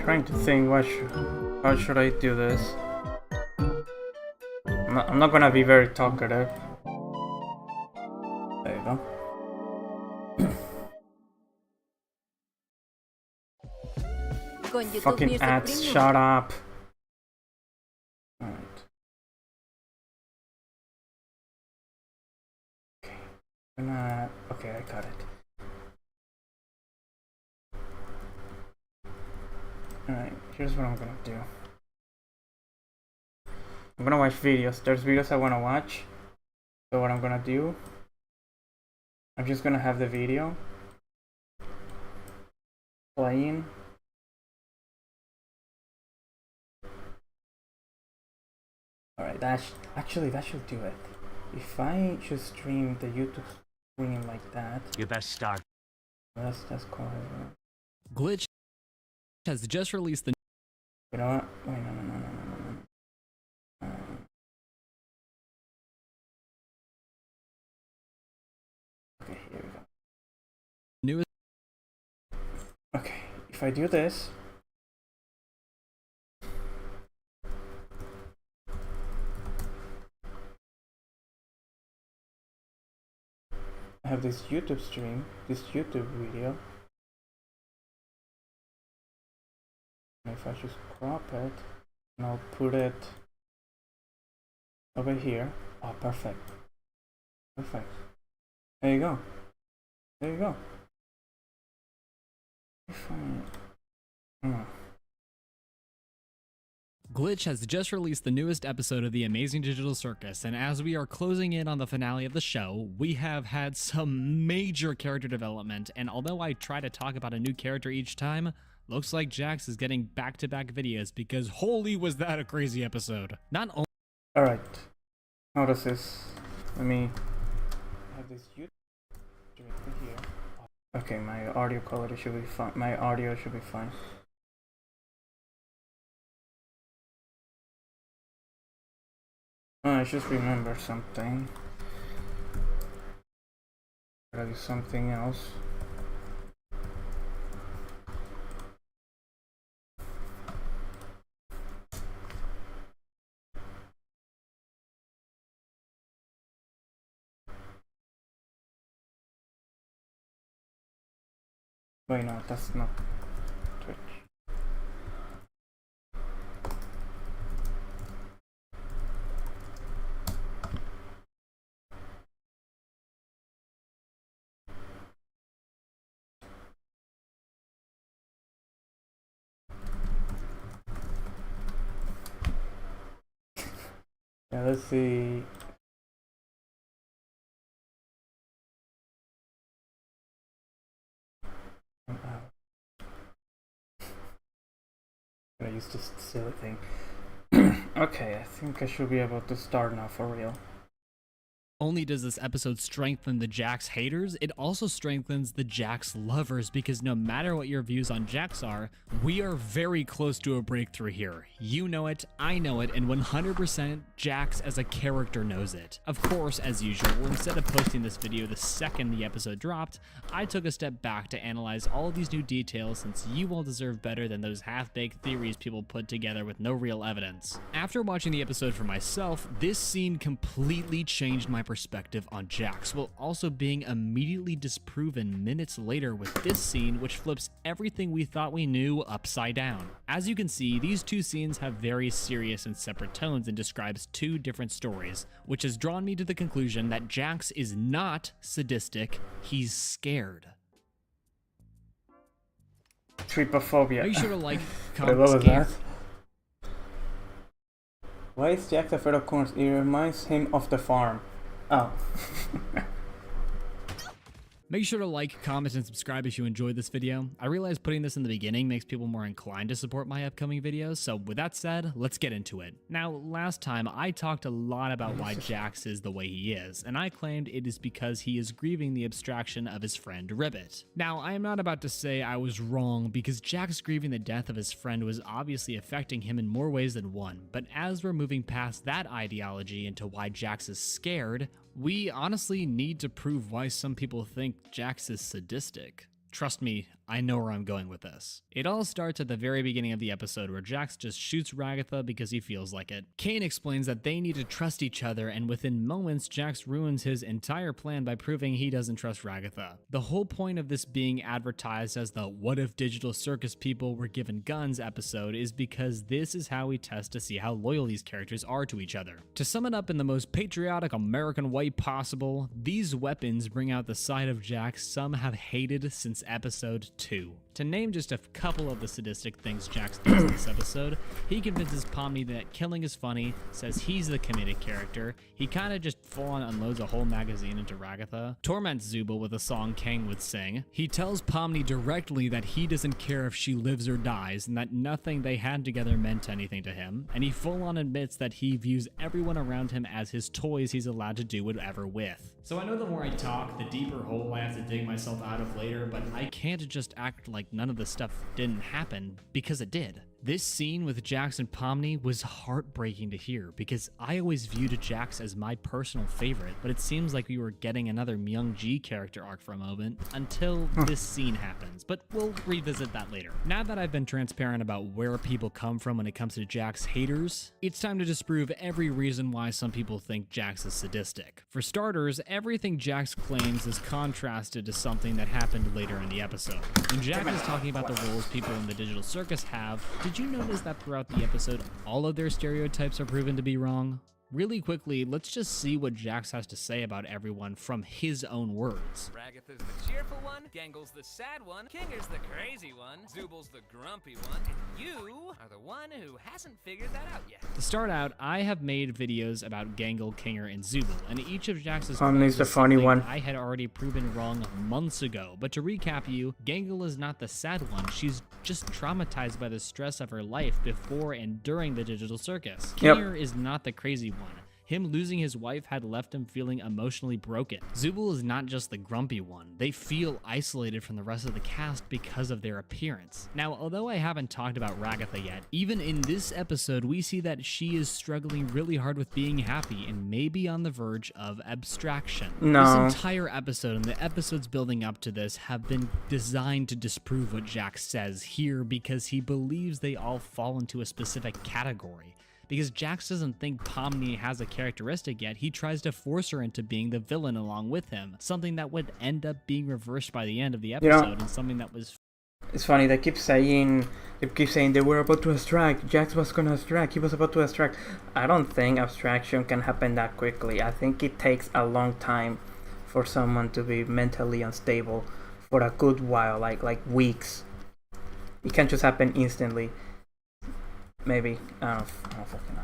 Trying to think how should I do this. I'm not gonna be very talkative. There you go. Fucking ads, shut up. Alright. Okay. Okay, I got it. Alright, here's what I'm gonna do. I'm gonna watch videos. There's videos I wanna watch. So what I'm gonna do, I'm just gonna have the video playing. Alright, that should do it. If I just stream the YouTube stream like that, you best start. That's cool. Glitch has just released the. You know what? Wait, no. Okay, here we go. Newest. Okay, if I do this. I have this YouTube stream, this YouTube video. And if I just crop it, and I'll put it over here. Oh, perfect. Perfect. There you go. There you go. If I... Glitch has just released the newest episode of the Amazing Digital Circus, and as we are closing in on the finale of the show, we have had some major character development, and although I try to talk about a new character each time, looks like Jax is getting back-to-back videos because holy was that a crazy episode. Not only— Alright. How does this... Let me... have this YouTube directly here. Okay, my audio quality should be fine. My audio should be fine. I just remember something. Gotta do something else. Wait, no, that's not Twitch. Yeah, let's see. I used this silly thing. Okay, I think I should be able to start now for real. only does this episode strengthen the Jax haters, it also strengthens the Jax lovers, because no matter what your views on Jax are, we are very close to a breakthrough here. You know it, I know it, and 100% Jax as a character knows it. Of course, as usual, instead of posting this video the second the episode dropped, I took a step back to analyze all these new details, since you all deserve better than those half-baked theories people put together with no real evidence. After watching the episode for myself, this scene completely changed my perspective on Jax, while also being immediately disproven minutes later with this scene, which flips everything we thought we knew upside down. As you can see, these two scenes have very serious and separate tones and describes two different stories, which has drawn me to the conclusion that Jax is not sadistic, he's scared. Trypophobia. Make sure to like, What comment, was subscribe. that? Why is Jax afraid of corns? It reminds him of the farm. Oh. Make sure to like, comment, and subscribe if you enjoyed this video. I realize putting this in the beginning makes people more inclined to support my upcoming videos, so with that said, let's get into it. Now, last time I talked a lot about why Jax is the way he is, and I claimed it is because he is grieving the abstraction of his friend Ribbit. Now, I am not about to say I was wrong, because Jax grieving the death of his friend was obviously affecting him in more ways than one, but as we're moving past that ideology into why Jax is scared, we honestly need to prove why some people think Jax is sadistic. Trust me, I know where I'm going with this. It all starts at the very beginning of the episode where Jax just shoots Ragatha because he feels like it. Kane explains that they need to trust each other, and within moments, Jax ruins his entire plan by proving he doesn't trust Ragatha. The whole point of this being advertised as the "What if Digital Circus people were given guns" episode is because this is how we test to see how loyal these characters are to each other. To sum it up in the most patriotic American way possible, these weapons bring out the side of Jax some have hated since episode 2. To name just a couple of the sadistic things Jax does in this episode, he convinces Pomni that killing is funny, says he's the comedic character, he kinda just full-on unloads a whole magazine into Ragatha, torments Zubul with a song Kang would sing, he tells Pomni directly that he doesn't care if she lives or dies and that nothing they had together meant anything to him, and he full-on admits that he views everyone around him as his toys he's allowed to do whatever with. So I know the more I talk, the deeper hole I have to dig myself out of later, but I can't just act like none of this stuff didn't happen, because it did. This scene with Jax and Pomni was heartbreaking to hear because I always viewed Jax as my personal favorite, but it seems like we were getting another Myung Ji character arc for a moment until this scene happens, but we'll revisit that later. Now that I've been transparent about where people come from when it comes to Jax haters, it's time to disprove every reason why some people think Jax is sadistic. For starters, everything Jax claims is contrasted to something that happened later in the episode. When Jax is talking about the roles people in the digital circus have, did you notice that throughout the episode, all of their stereotypes are proven to be wrong? Really quickly, let's just see what Jax has to say about everyone from his own words. Ragatha's the cheerful one, Gangle's the sad one, Kinger's the crazy one, Zubul's the grumpy one, and you are the one who hasn't figured that out yet. To start out, I have made videos about Gangle, Kinger, and Zubul, and each of Jax's Pomni's the funny one. I had already proven wrong months ago. But to recap you, Gangle is not the sad one. She's just traumatized by the stress of her life before and during the digital circus. Kinger is not the crazy one. Him losing his wife had left him feeling emotionally broken. Zubul is not just the grumpy one. They feel isolated from the rest of the cast because of their appearance. Now, although I haven't talked about Ragatha yet, even in this episode, we see that she is struggling really hard with being happy and maybe on the verge of abstraction. No. This entire episode and the episodes building up to this have been designed to disprove what Jax says here because he believes they all fall into a specific category. Because Jax doesn't think Pomni has a characteristic yet, he tries to force her into being the villain along with him, something that would end up being reversed by the end of the episode, and something that was... It's funny, they keep saying they were about to abstract, Jax was gonna abstract, he was about to abstract. I don't think abstraction can happen that quickly. I think it takes a long time for someone to be mentally unstable for a good while, like weeks. It can't just happen instantly. Maybe. I don't fucking know.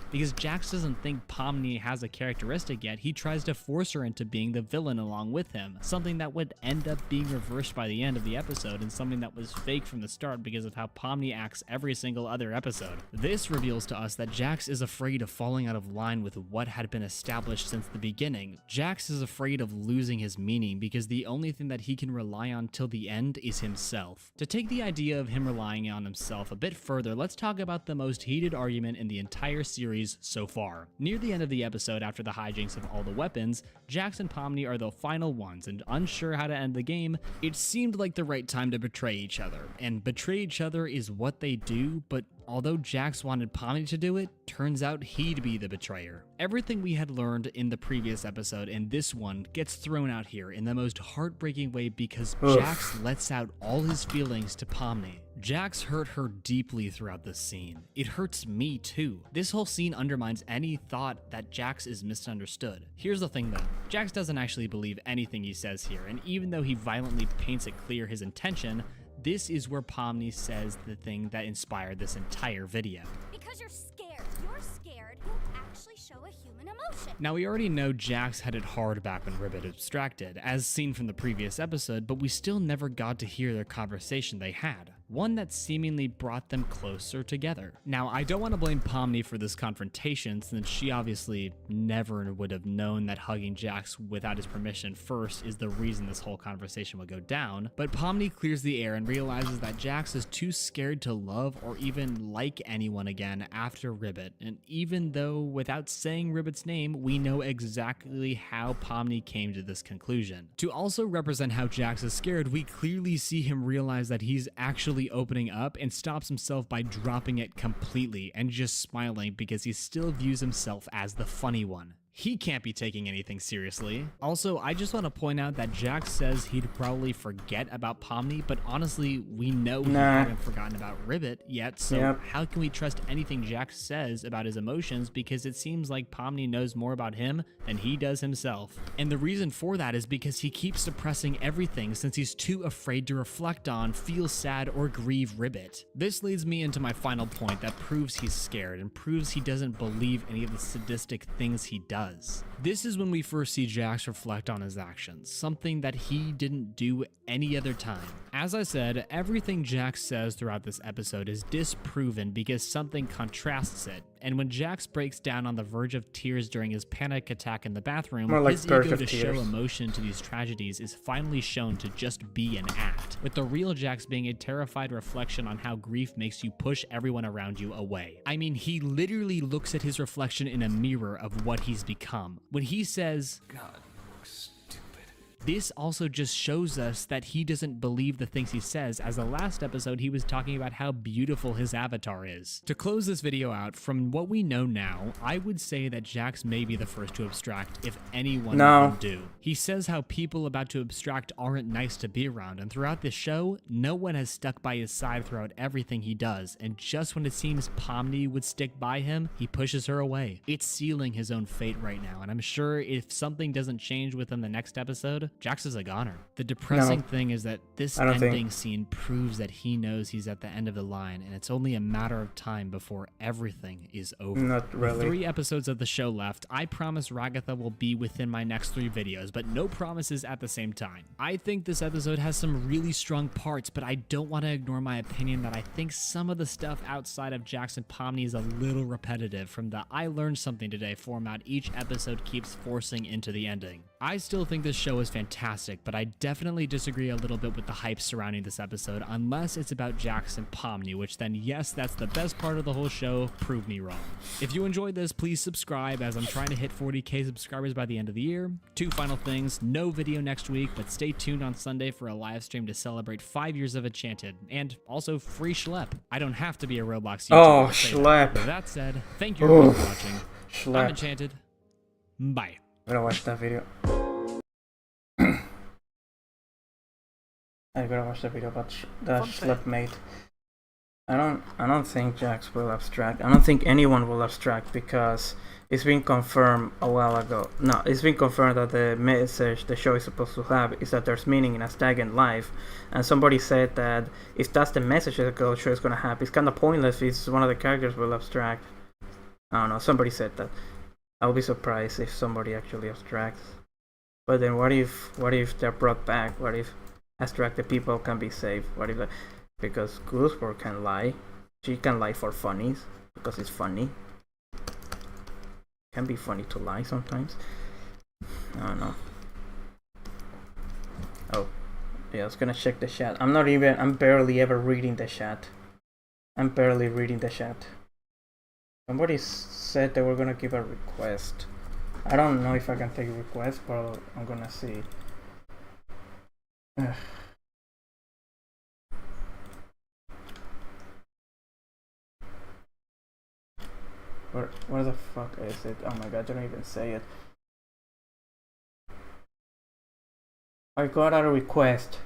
Because Jax doesn't think Pomni has a characteristic yet, he tries to force her into being the villain along with him, something that would end up being reversed by the end of the episode and something that was fake from the start because of how Pomni acts every single other episode. This reveals to us that Jax is afraid of falling out of line with what had been established since the beginning. Jax is afraid of losing his meaning because the only thing that he can rely on till the end is himself. To take the idea of him relying on himself a bit further, let's talk about the most heated argument in the entire series so far. Near the end of the episode, after the hijinks of all the weapons, Jax and Pomni are the final ones, and unsure how to end the game, it seemed like the right time to betray each other. And betray each other is what they do, but although Jax wanted Pomni to do it, turns out he'd be the betrayer. Everything we had learned in the previous episode and this one gets thrown out here in the most heartbreaking way because Jax lets out all his feelings to Pomni. Jax hurt her deeply throughout this scene. It hurts me too. This whole scene undermines any thought that Jax is misunderstood. Here's the thing though, Jax doesn't actually believe anything he says here, and even though he violently paints it clear his intention, this is where Pomni says the thing that inspired this entire video. Because you're scared. You're scared. You actually show a human emotion. Now we already know Jax had it hard back when Ribbit abstracted, as seen from the previous episode, but we still never got to hear their conversation they had. one that seemingly brought them closer together. Now, I don't want to blame Pomni for this confrontation, since she obviously never would have known that hugging Jax without his permission first is the reason this whole conversation would go down, but Pomni clears the air and realizes that Jax is too scared to love or even like anyone again after Ribbit, and even though without saying Ribbit's name, we know exactly how Pomni came to this conclusion. To also represent how Jax is scared, we clearly see him realize that he's actually opening up and stops himself by dropping it completely and just smiling because he still views himself as the funny one. He can't be taking anything seriously. Also, I just want to point out that Jax says he'd probably forget about Pomni, but honestly, we know he hadn't forgotten about Ribbit yet, so how can we trust anything Jax says about his emotions, because it seems like Pomni knows more about him than he does himself. And the reason for that is because he keeps suppressing everything since he's too afraid to reflect on, feel sad, or grieve Ribbit. This leads me into my final point that proves he's scared and proves he doesn't believe any of the sadistic things he does. This is when we first see Jax reflect on his actions, something that he didn't do any other time. As I said, everything Jax says throughout this episode is disproven because something contrasts it, and when Jax breaks down on the verge of tears during his panic attack in the bathroom, his ego to show emotion to these tragedies is finally shown to just be an act, with the real Jax being a terrified reflection on how grief makes you push everyone around you away. I mean, he literally looks at his reflection in a mirror of what he's become. When he says, "God, you look stupid," this also just shows us that he doesn't believe the things he says, as the last episode he was talking about how beautiful his avatar is. To close this video out, from what we know now, I would say that Jax may be the first to abstract if anyone can do. He says how people about to abstract aren't nice to be around, and throughout this show, no one has stuck by his side throughout everything he does, and just when it seems Pomni would stick by him, he pushes her away. It's sealing his own fate right now, and I'm sure if something doesn't change within the next episode, Jax is a goner. The depressing thing is that this ending scene proves that he knows he's at the end of the line, and it's only a matter of time before everything is over. Not really. 3 episodes of the show left. I promise Ragatha will be within my next 3 videos, but no promises at the same time. I think this episode has some really strong parts, but I don't want to ignore my opinion that I think some of the stuff outside of Jax and Pomni is a little repetitive from the I learned something today format each episode keeps forcing into the ending. I still think this show is fantastic, but I definitely disagree a little bit with the hype surrounding this episode, unless it's about Jax and Pomni, which then yes, that's the best part of the whole show, prove me wrong. If you enjoyed this, please subscribe, as I'm trying to hit 40k subscribers by the end of the year. 2 final things, no video next week, but stay tuned on Sunday for a live stream to celebrate 5 years of Enchanted, and also free Schlep. I don't have to be a Roblox YouTuber. Oh, Schlep. With that said, thank you everyone for watching. Schlep. I'm Enchanted. Bye. I'm gonna watch that video. I gotta watch the video about that Schlep made. I don't think Jax will abstract. I don't think anyone will abstract because it's been confirmed a while ago. No, it's been confirmed that the message the show is supposed to have is that there's meaning in a stagnant life, and somebody said that if that's the message that the show is gonna have, it's kind of pointless if one of the characters will abstract. I don't know. Somebody said that. I'll be surprised if somebody actually abstracts. But then what if they're brought back? What if abstracted people can be saved? What if because Goosebump can lie. She can lie for funnies because it's funny. Can be funny to lie sometimes. I don't know. Oh, yeah, I was gonna check the chat. I'm barely ever reading the chat. I'm barely reading the chat. Somebody said they were gonna give a request. I don't know if I can take a request, but I'm gonna see. Where the fuck is it? Oh my god, I don't even say it. I got a request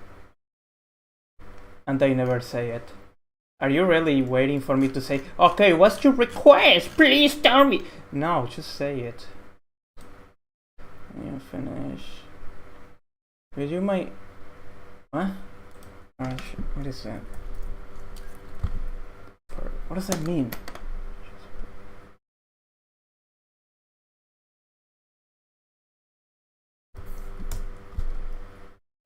and they never say it. Are you really waiting for me to say, okay, what's your request? Please tell me. No, just say it. Yeah, finish. Will you my... What? What is that? What does that mean?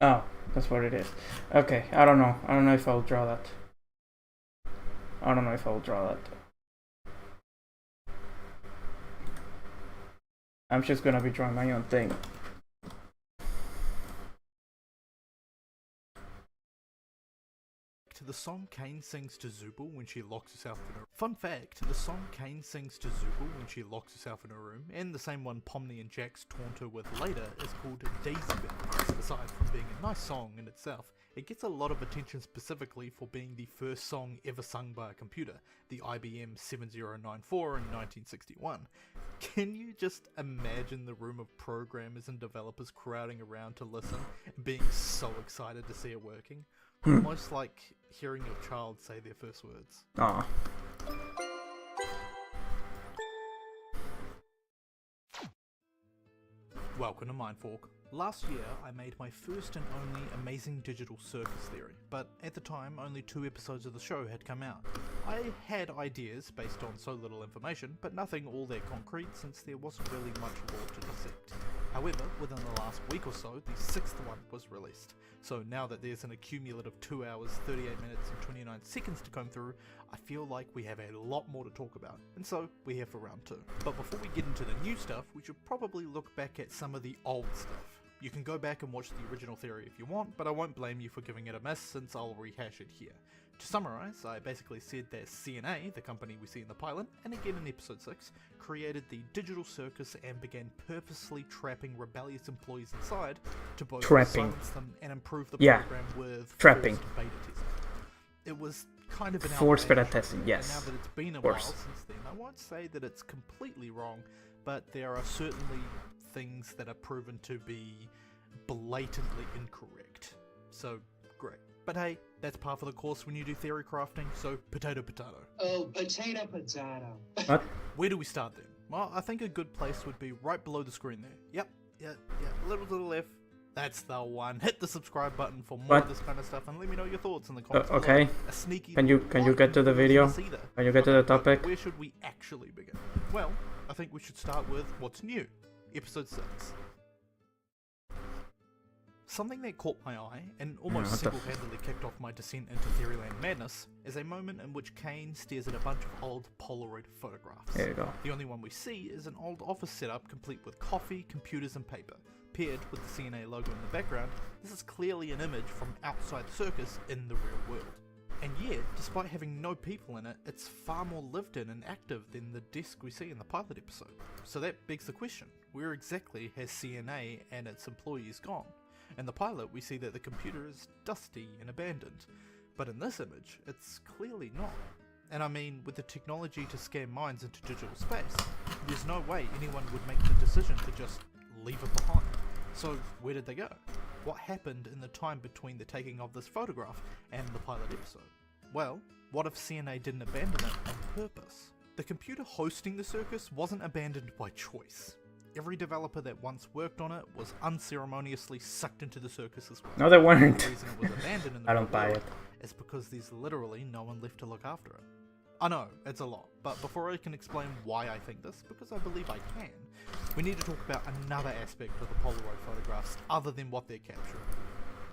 Oh, that's what it is. Okay, I don't know. I don't know if I'll draw that. I don't know if I'll draw that. I'm just gonna be drawing my own thing. To the song Kane sings to Zubul when she locks herself in her Fun fact, the song Kane sings to Zubul when she locks herself in her room, and the same one Pomni and Jax taunt her with later, is called Daisy Bells. Aside from being a nice song in itself, it gets a lot of attention specifically for being the first song ever sung by a computer, the IBM 7094 in 1961. Can you just imagine the room of programmers and developers crowding around to listen and being so excited to see it working? Almost like hearing your child say their first words. Aw. Welcome to Mindfork. Last year I made my first and only Amazing Digital Circus Theory, but at the time only 2 episodes of the show had come out. I had ideas based on so little information, but nothing all that concrete since there wasn't really much lore to dissect. However, within the last week or so, the 6th one was released. So now that there's an accumulative 2 hours, 38 minutes and 29 seconds to comb through, I feel like we have a lot more to talk about, and so we're here for round 2. But before we get into the new stuff, we should probably look back at some of the old stuff. You can go back and watch the original theory if you want, but I won't blame you for giving it a miss since I'll rehash it here. To summarise, I basically said that CNA, the company we see in the pilot, and again in episode 6, created the digital circus and began purposely trapping rebellious employees inside to both silence them and improve the program with forced beta testing. It was kind of an forced beta outrage, testing, yes. and now that it's been a while since then, I won't say that it's completely wrong, but there are certainly things that are proven to be blatantly incorrect. So, great. But hey, that's par for the course when you do theory crafting, so potato potato. Oh, potato potato. What? Where do we start then? Well, I think a good place would be right below the screen there. Yep, a little to the left. That's the one. Hit the subscribe button for more of this kind of stuff and let me know your thoughts in the comments okay. below. A sneaky Can you get to the video? Can you get to the topic? Where should we actually begin? Well, I think we should start with what's new. Episode 6. Something that caught my eye, and almost single-handedly kicked off my descent into Theoryland madness, is a moment in which Kane stares at a bunch of old Polaroid photographs. There you go. The only one we see is an old office setup complete with coffee, computers and paper. Paired with the CNA logo in the background, this is clearly an image from outside the circus in the real world. And yet, despite having no people in it, it's far more lived in and active than the desk we see in the pilot episode. So that begs the question, where exactly has CNA and its employees gone? In the pilot, we see that the computer is dusty and abandoned, but in this image, it's clearly not. And I mean, with the technology to scan minds into digital space, there's no way anyone would make the decision to just leave it behind. So where did they go? What happened in the time between the taking of this photograph and the pilot episode? Well, what if CNA didn't abandon it on purpose? The computer hosting the circus wasn't abandoned by choice. Every developer that once worked on it was unceremoniously sucked into the circus as well. No, they weren't. The reason it was abandoned in the I don't buy world it. is because there's literally no one left to look after it. I know, it's a lot, but before I can explain why I think this, because I believe I can, we need to talk about another aspect of the Polaroid photographs other than what they're capturing.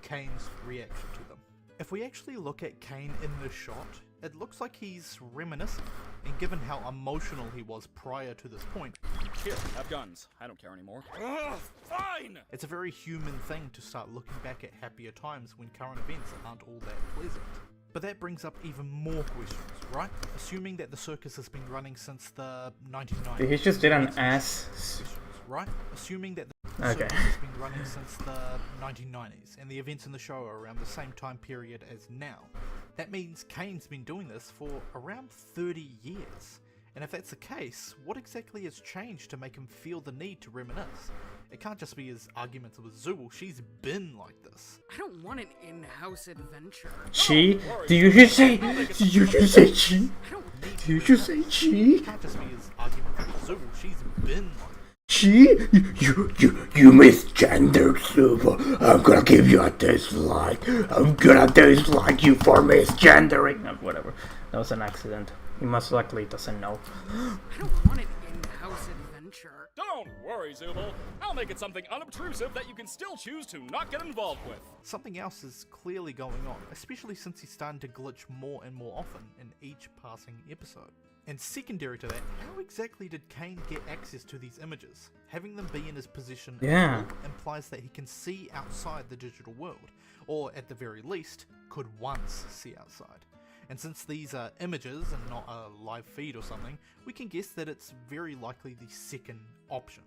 Kane's reaction to them. If we actually look at Kane in this shot, it looks like he's reminiscing, and given how emotional he was prior to this point, here, have guns. I don't care anymore. Ugh, fine! It's a very human thing to start looking back at happier times when current events aren't all that pleasant. But that brings up even more questions, right? Assuming that the circus has been running since the 1990s. He just did an ass. Right? Assuming that the circus has been running since the 1990s, and the events in the show are around the same time period as now. That means Kane's been doing this for around 30 years. And if that's the case, what exactly has changed to make him feel the need to reminisce? It can't just be his arguments with Zubul, she's been like this. I don't want an in-house adventure. She? Do you just say? Did you just say she? Did you just say she? It can't just be his arguments with Zubul, she's been like this. She? You misgendered Zubul. I'm gonna give you a dislike. I'm gonna dislike you for misgendering. Whatever. That was an accident. He most likely doesn't know. I don't want an in-house adventure. adventure. Don't worry, Zubul. I'll make it something unobtrusive that you can still choose to not get involved with. Something else is clearly going on, especially since he's starting to glitch more and more often in each passing episode. And secondary to that, how exactly did Kane get access to these images? Having them be in his position implies that he can see outside the digital world, or at the very least, could once see outside. And since these are images and not a live feed or something, we can guess that it's very likely the second option.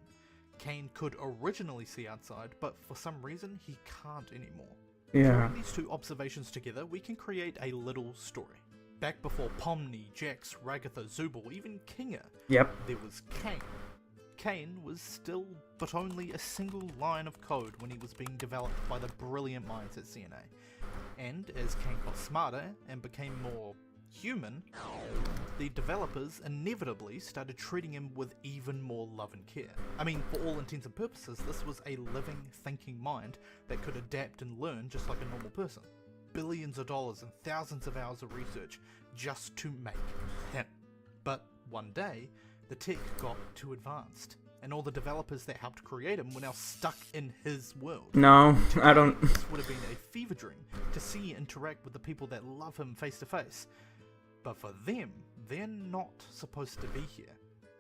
Kane could originally see outside, but for some reason he can't anymore. Yeah. Putting these two observations together, we can create a little story. Back before Pomni, Jax, Ragatha, Zubul, even Kinga, there was Kane. Kane was still but only a single line of code when he was being developed by the brilliant minds at CNA. And as Kane got smarter and became more human, the developers inevitably started treating him with even more love and care. I mean, for all intents and purposes, this was a living, thinking mind that could adapt and learn just like a normal person. Billions of dollars and thousands of hours of research just to make him. But one day, the tech got too advanced, and all the developers that helped create him were now stuck in his world. No, I don't. This would have been a fever dream to see and interact with the people that love him face to face. But for them, they're not supposed to be here.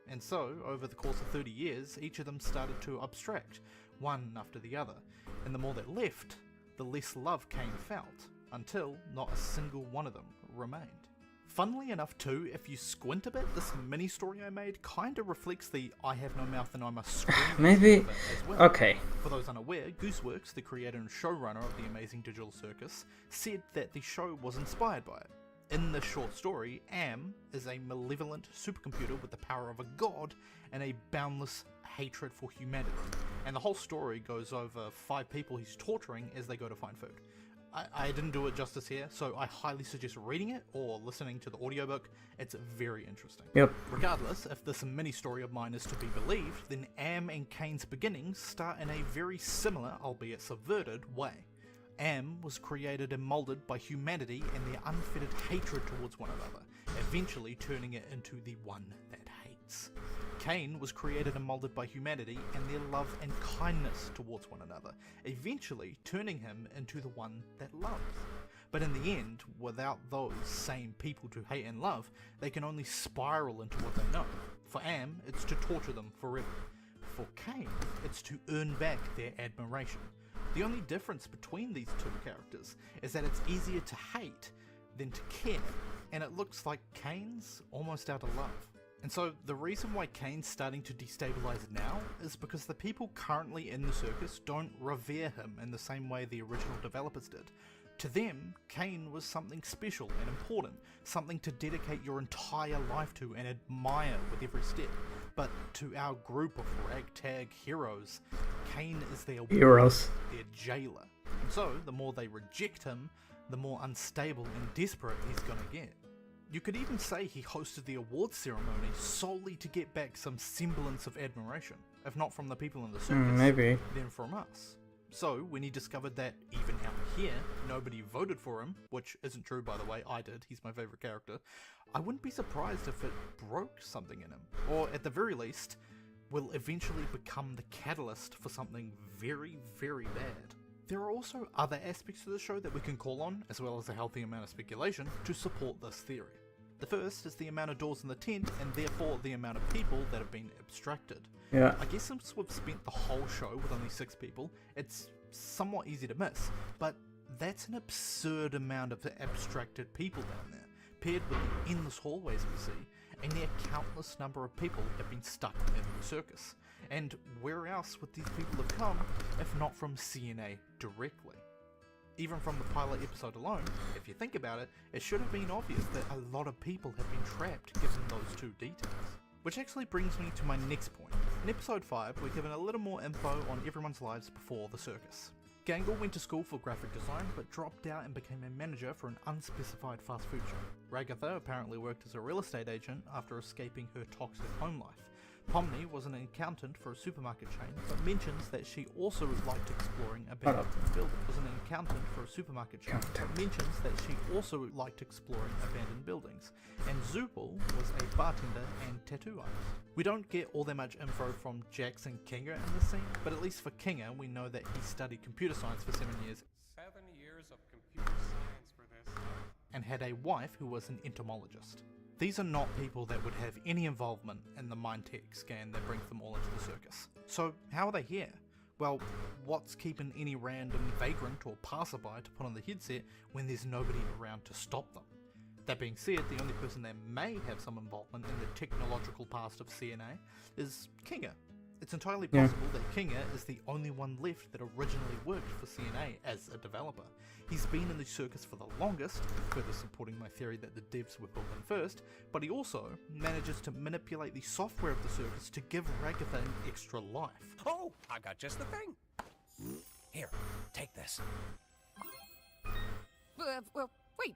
And so, over the course of 30 years, each of them started to abstract, one after the other. And the more that left, the less love Kane felt, until not a single one of them remained. Funnily enough too, if you squint a bit, this mini story I made kinda reflects the I have no mouth and I must scream Maybe. as well. Okay. For those unaware, Gooseworks, the creator and showrunner of the Amazing Digital Circus, said that the show was inspired by it. In this short story, Am is a malevolent supercomputer with the power of a god and a boundless hatred for humanity. And the whole story goes over 5 people he's torturing as they go to find food. I didn't do it justice here, so I highly suggest reading it or listening to the audiobook. It's very interesting. Yep. Regardless, if this mini story of mine is to be believed, then Am and Kane's beginnings start in a very similar, albeit subverted, way. Am was created and moulded by humanity and their unfettered hatred towards one another, eventually turning it into the one that hates. Kane was created and moulded by humanity and their love and kindness towards one another, eventually turning him into the one that loves. But in the end, without those same people to hate and love, they can only spiral into what they know. For Am, it's to torture them forever. For Kane, it's to earn back their admiration. The only difference between these two characters is that it's easier to hate than to care, and it looks like Kane's almost out of love. And so the reason why Kane's starting to destabilize now is because the people currently in the circus don't revere him in the same way the original developers did. To them, Kane was something special and important, something to dedicate your entire life to and admire with every step. But to our group of ragtag heroes, Kane is their Heroes. their jailer. And so the more they reject him, the more unstable and desperate he's gonna get. You could even say he hosted the awards ceremony solely to get back some semblance of admiration, if not from the people in the circus, Maybe. then from us. So, when he discovered that even out here, nobody voted for him, which isn't true by the way, I did, he's my favourite character, I wouldn't be surprised if it broke something in him, or at the very least, will eventually become the catalyst for something very, very bad. There are also other aspects to the show that we can call on, as well as a healthy amount of speculation, to support this theory. The first is the amount of doors in the tent, and therefore the amount of people that have been abstracted. Yeah. I guess since we've spent the whole show with only 6 people, it's somewhat easy to miss, but that's an absurd amount of abstracted people down there, paired with the endless hallways we see, and the countless number of people have been stuck in the circus. And where else would these people have come, if not from CNA directly? Even from the pilot episode alone, if you think about it, it should have been obvious that a lot of people have been trapped given those 2 details. Which actually brings me to my next point. In episode 5, we're given a little more info on everyone's lives before the circus. Gangle went to school for graphic design, but dropped out and became a manager for an unspecified fast food chain. Ragatha apparently worked as a real estate agent after escaping her toxic home life. Pomni was an accountant for a supermarket chain, but mentions that she also liked exploring abandoned buildings. And Zubul was a bartender and tattoo artist. We don't get all that much info from Jax and Kinga in this scene, but at least for Kinga, we know that he studied computer science for 7 years. 7 years of computer science for this. And had a wife who was an entomologist. These are not people that would have any involvement in the mind tech scan that brings them all into the circus. So how are they here? Well, what's keeping any random vagrant or passerby to put on the headset when there's nobody around to stop them? That being said, the only person that may have some involvement in the technological past of CNA is Kinga. It's entirely possible that Kinga is the only one left that originally worked for CNA as a developer. He's been in the circus for the longest, further supporting my theory that the devs were built in first, but he also manages to manipulate the software of the circus to give Ragatha an extra life. Oh, I got just the thing. Here, take this. Well, wait.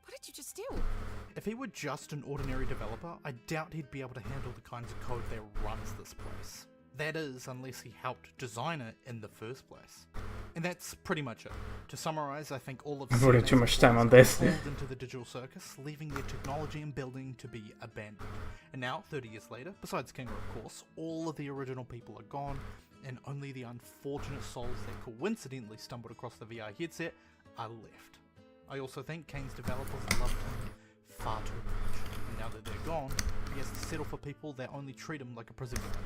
What did you just do? If he were just an ordinary developer, I doubt he'd be able to handle the kinds of code that runs this place. That is, unless he helped design it in the first place. And that's pretty much it. To summarize, I think all of I've already too much time on this. pulled into the digital circus, leaving their technology and building to be abandoned. And now, 30 years later, besides Kinga of course, all of the original people are gone, and only the unfortunate souls that coincidentally stumbled across the VR headset are left. I also think Kane's developers loved him far too much, and now that they're gone, he has to settle for people that only treat him like a prison guard.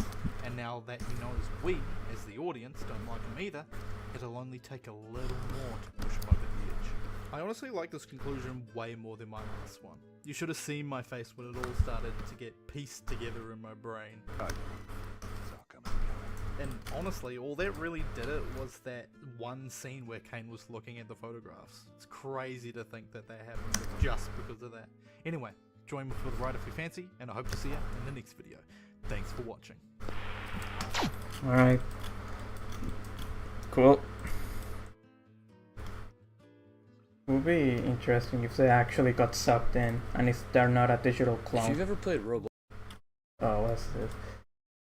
And now that he knows we, as the audience, don't like him either, it'll only take a little more to push him over the edge. I honestly like this conclusion way more than my last one. You should have seen my face when it all started to get pieced together in my brain. And honestly, all that really did it was that one scene where Kane was looking at the photographs. It's crazy to think that happened just because of that. Anyway, join me for the ride if you fancy, and I hope to see you in the next video. Thanks for watching. Alright. Cool. Would be interesting if they actually got sucked in, and if they're not a digital clone. If you've ever played Roblox. Oh, what's this?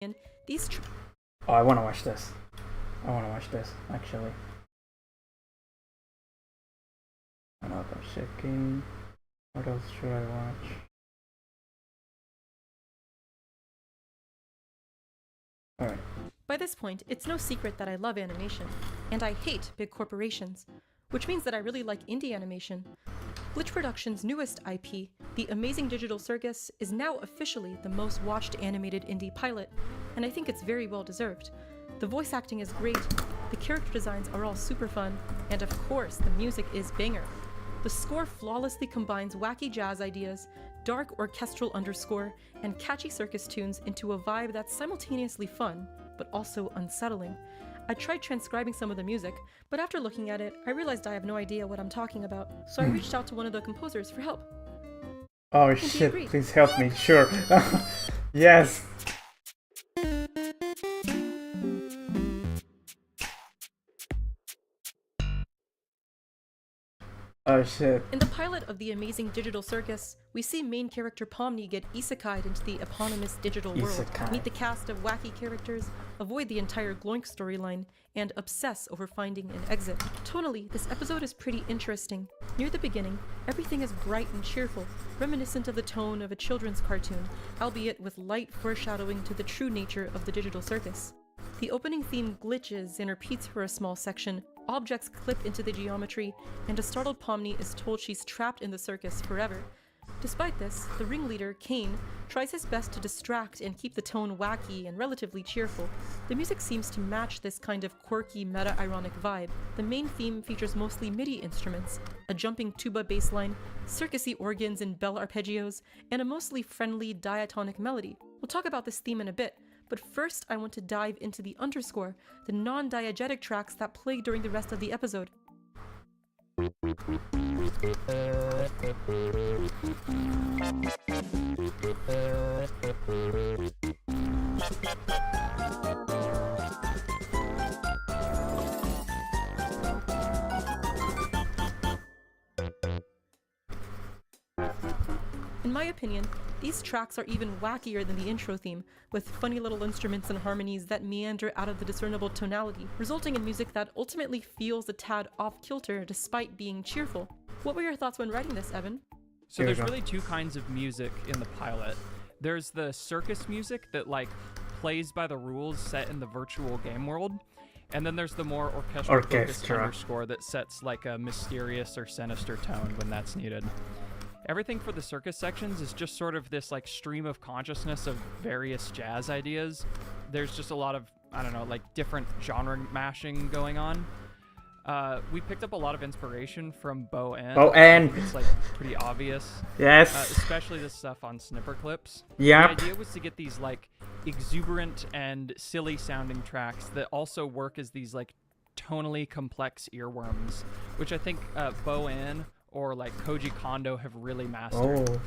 And these Oh, I wanna watch this. Actually. Another checking. What else should I watch? Alright. By this point, it's no secret that I love animation, and I hate big corporations, which means that I really like indie animation. Glitch Productions' newest IP, The Amazing Digital Circus, is now officially the most watched animated indie pilot, and I think it's very well deserved. The voice acting is great, the character designs are all super fun, and of course the music is banger. The score flawlessly combines wacky jazz ideas, dark orchestral underscore, and catchy circus tunes into a vibe that's simultaneously fun, but also unsettling. I tried transcribing some of the music, but after looking at it, I realized I have no idea what I'm talking about, so I reached out to one of the composers for help. Oh And he shit, agreed. please help me, sure. Yes! Oh shit. In the pilot of The Amazing Digital Circus, we see main character Pomni get isekai'd into the eponymous digital world, Isekai. meet the cast of wacky characters, avoid the entire Gloink storyline, and obsess over finding an exit. Tonally, this episode is pretty interesting. Near the beginning, everything is bright and cheerful, reminiscent of the tone of a children's cartoon, albeit with light foreshadowing to the true nature of the digital circus. The opening theme glitches and repeats for a small section, objects clip into the geometry, and a startled Pomni is told she's trapped in the circus forever. Despite this, the ringleader, Kane, tries his best to distract and keep the tone wacky and relatively cheerful. The music seems to match this kind of quirky, meta-ironic vibe. The main theme features mostly MIDI instruments, a jumping tuba bassline, circusy organs and bell arpeggios, and a mostly friendly diatonic melody. We'll talk about this theme in a bit, but first I want to dive into the underscore, the non-diegetic tracks that play during the rest of the episode. In my opinion, These tracks are even wackier than the intro theme, with funny little instruments and harmonies that meander out of the discernible tonality, resulting in music that ultimately feels a tad off-kilter despite being cheerful. What were your thoughts when writing this, Evan? So there's really two kinds of music in the pilot. There's the circus music that like plays by the rules set in the virtual game world, and then there's the more orchestral-focused underscore that sets like a mysterious or sinister tone when that's needed. Everything for the circus sections is just sort of this like stream of consciousness of various jazz ideas. There's just a lot of, I don't know, like different genre mashing going on. We picked up a lot of inspiration from Bo N. It's like pretty obvious. Yes. Especially the stuff on snipper clips. Yep. The idea was to get these like exuberant and silly sounding tracks that also work as these like tonally complex earworms, which I think Bo N or like Koji Kondo have really mastered. Oh.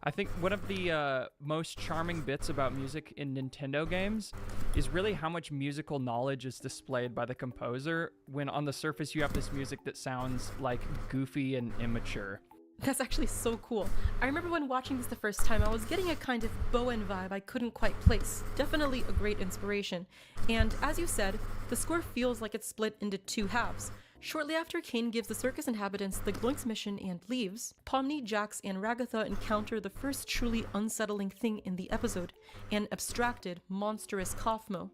I think one of the most charming bits about music in Nintendo games is really how much musical knowledge is displayed by the composer when on the surface you have this music that sounds like goofy and immature. That's actually so cool. I remember when watching this the first time, I was getting a kind of Bowen vibe I couldn't quite place. Definitely a great inspiration. And as you said, the score feels like it's split into two halves. Shortly after Kane gives the circus inhabitants the Gloinks mission and leaves, Pomni, Jax, and Ragatha encounter the first truly unsettling thing in the episode, an abstracted, monstrous Kaufmo.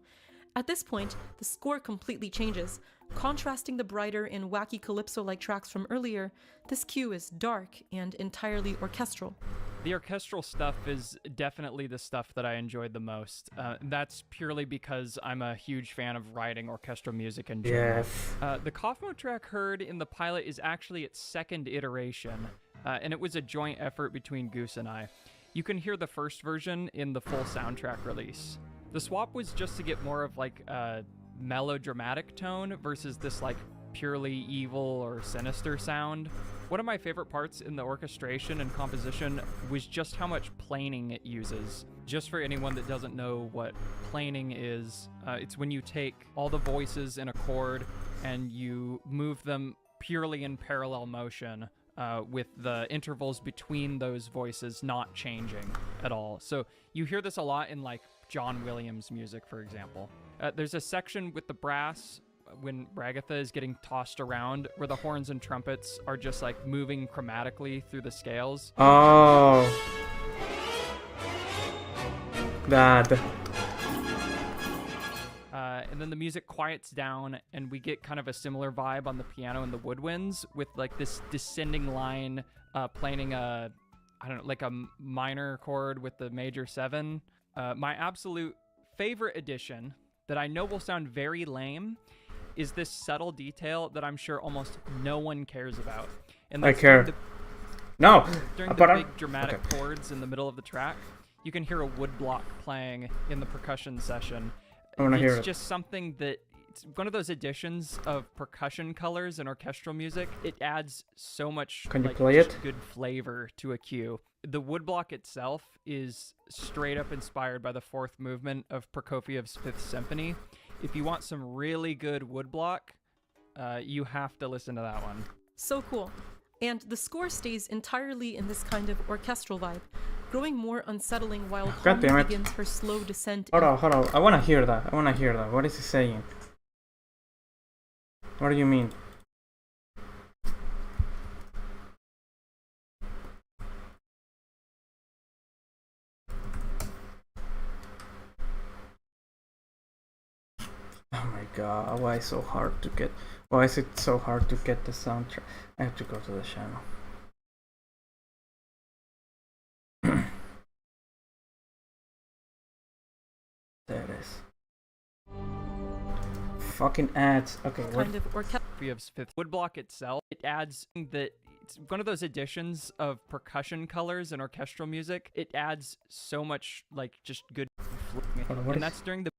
At this point, the score completely changes. Contrasting the brighter and wacky calypso-like tracks from earlier, this cue is dark and entirely orchestral. The orchestral stuff is definitely the stuff that I enjoyed the most. That's purely because I'm a huge fan of writing orchestral music in general. Yes. The Kaufmo track heard in the pilot is actually its second iteration, and it was a joint effort between Goose and I. You can hear the first version in the full soundtrack release. The swap was just to get more of like a melodramatic tone versus this like purely evil or sinister sound. One of my favorite parts in the orchestration and composition was just how much planing it uses. Just for anyone that doesn't know what planing is, it's when you take all the voices in a chord and you move them purely in parallel motion, with the intervals between those voices not changing at all. So you hear this a lot in like John Williams music, for example. There's a section with the brass when Ragatha is getting tossed around where the horns and trumpets are just like moving chromatically through the scales. Oh. That. And then the music quiets down and we get kind of a similar vibe on the piano and the woodwinds with like this descending line playing a, I don't know, like a minor chord with the major 7. My absolute favorite addition that I know will sound very lame is this subtle detail that I'm sure almost no one cares about. And I care. During the big dramatic chords in the middle of the track, you can hear a woodblock playing in the percussion session. I want to hear it. It's just something that, it's one of those additions of percussion colors in orchestral music. It adds so much good flavor to a cue. The woodblock itself is straight up inspired by the 4th movement of Prokofiev's 5th Symphony. If you want some really good woodblock, you have to listen to that one. So cool. And the score stays entirely in this kind of orchestral vibe, growing more unsettling while Pomni begins her slow descent. Hold on. I want to hear that. What is he saying? What do you mean? Oh my god, why is it so hard to get the soundtrack? I have to go to the channel. There it is. Fucking ads. Okay, what? Kind of Prokofiev's 5th woodblock itself, it adds that it's one of those additions of percussion colors in orchestral music. It adds so much like just good and that's during the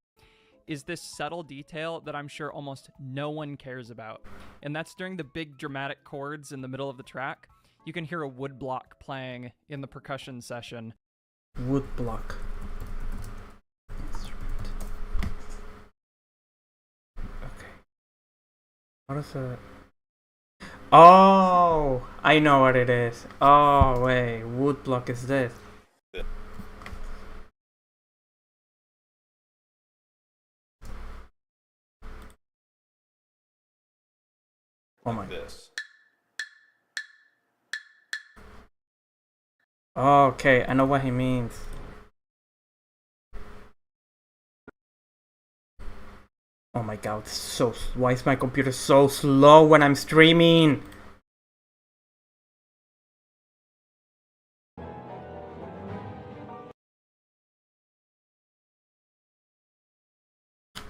is this subtle detail that I'm sure almost no one cares about. And that's during the big dramatic chords in the middle of the track. You can hear a woodblock playing in the percussion session. Woodblock. Instrument. Okay. What is that? Oh, I know what it is. Oh, wait. Woodblock is this. Oh my. This. Okay, I know what he means. Oh my god, why is my computer so slow when I'm streaming?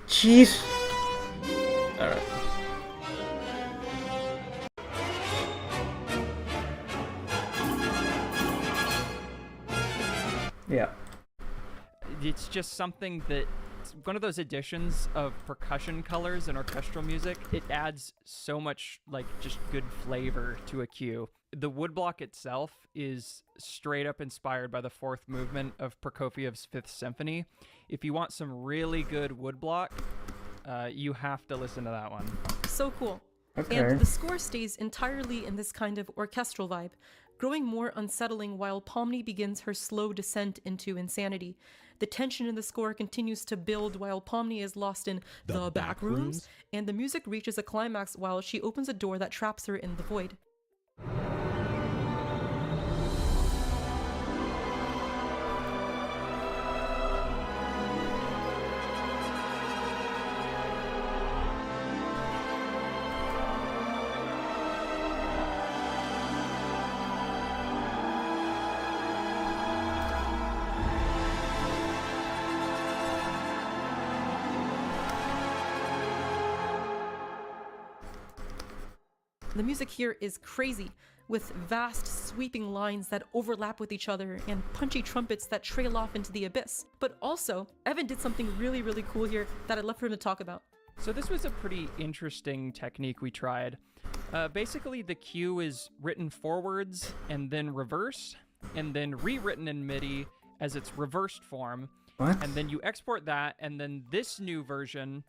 Jeez. Alright. Yeah. It's just something that one of those additions of percussion colors in orchestral music. It adds so much like just good flavor to a cue. The woodblock itself is straight up inspired by the fourth movement of Prokofiev's Fifth Symphony. If you want some really good woodblock, you have to listen to that one. So cool. Okay. And the score stays entirely in this kind of orchestral vibe, growing more unsettling while Pomni begins her slow descent into insanity. The tension in the score continues to build while Pomni is lost in the back rooms, and the music reaches a climax while she opens a door that traps her in the void. The music here is crazy, with vast sweeping lines that overlap with each other and punchy trumpets that trail off into the abyss. But also, Evan did something really, really cool here that I'd love for him to talk about. So this was a pretty interesting technique we tried. Basically, the cue is written forwards and then reversed, and then rewritten in MIDI as its reversed form. What? And then you export that, and then this new version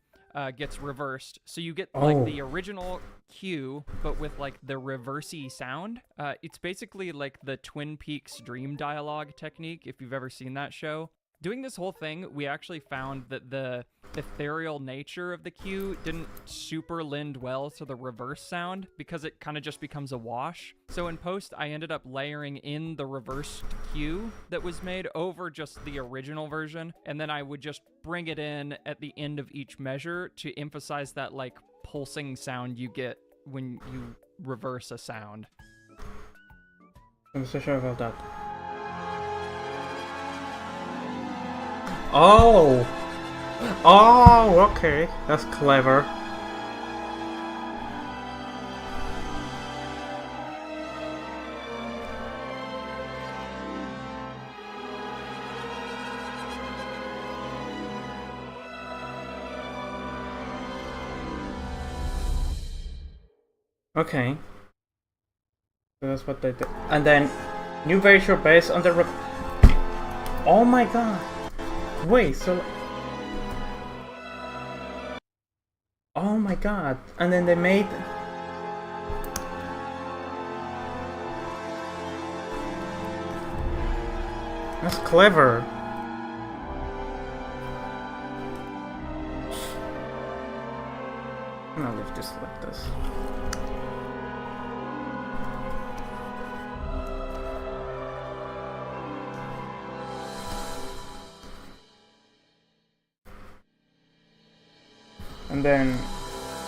gets reversed. So you get like the original cue, but with like the reversey sound. It's basically like the Twin Peaks dream dialogue technique, if you've ever seen that show. Doing this whole thing, we actually found that the ethereal nature of the cue didn't super lend well to the reverse sound because it kind of just becomes a wash. So in post, I ended up layering in the reversed cue that was made over just the original version, and then I would just bring it in at the end of each measure to emphasize that like pulsing sound you get when you reverse a sound. I'm so sure about that. Oh! Oh, okay. That's clever. Okay. So that's what they did. And then, new very short bass on the oh my god! Wait, so... Oh my god. And then they made... That's clever. I'm gonna leave this like this. And then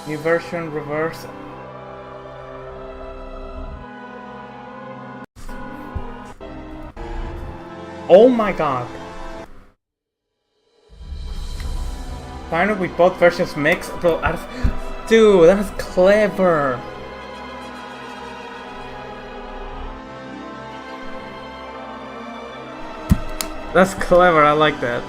new version reverse. Oh my god. Finally with both versions mixed. Bro, dude, that's clever. That's clever, I like that.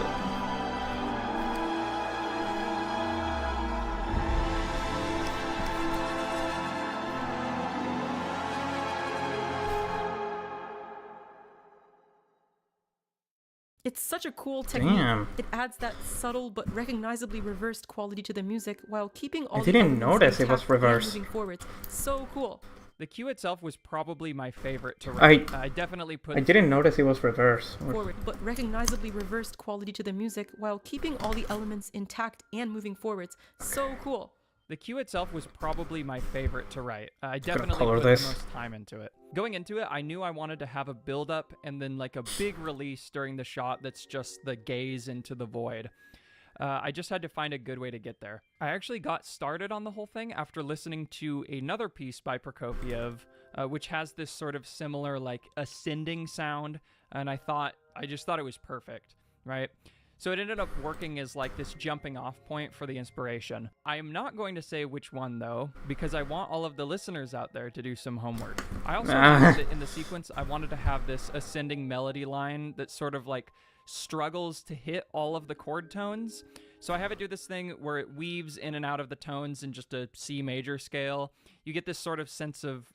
It's such a cool technique. Damn. It adds that subtle but recognizably reversed quality to the music while keeping all I didn't notice it was reversed. moving forwards. So cool. The cue itself was probably my favorite to write. I definitely put... I didn't notice it was reversed. Forward, but recognizably reversed quality to the music while keeping all the elements intact and moving forwards. So cool. The cue itself was probably my favorite to write. I definitely color put this. the most time into it. Going into it, I knew I wanted to have a build-up and then like a big release during the shot that's just the gaze into the void. I just had to find a good way to get there. I actually got started on the whole thing after listening to another piece by Prokofiev, which has this sort of similar like ascending sound, and I just thought it was perfect, right? So it ended up working as like this jumping off point for the inspiration. I am not going to say which one though, because I want all of the listeners out there to do some homework. I also noticed that in the sequence, I wanted to have this ascending melody line that sort of like struggles to hit all of the chord tones. So I have it do this thing where it weaves in and out of the tones in just a C major scale. You get this sort of sense of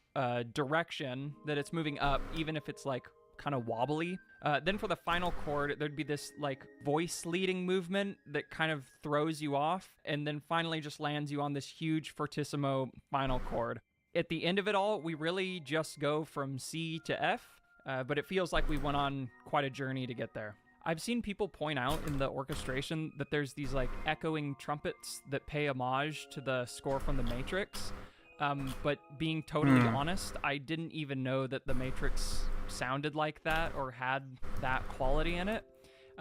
direction that it's moving up, even if it's like kind of wobbly. Then for the final chord, there'd be this like voice leading movement that kind of throws you off, and then finally just lands you on this huge fortissimo final chord. At the end of it all, we really just go from C to F, but it feels like we went on quite a journey to get there. I've seen people point out in the orchestration that there's these like echoing trumpets that pay homage to the score from The Matrix. But being totally honest, I didn't even know that The Matrix sounded like that or had that quality in it.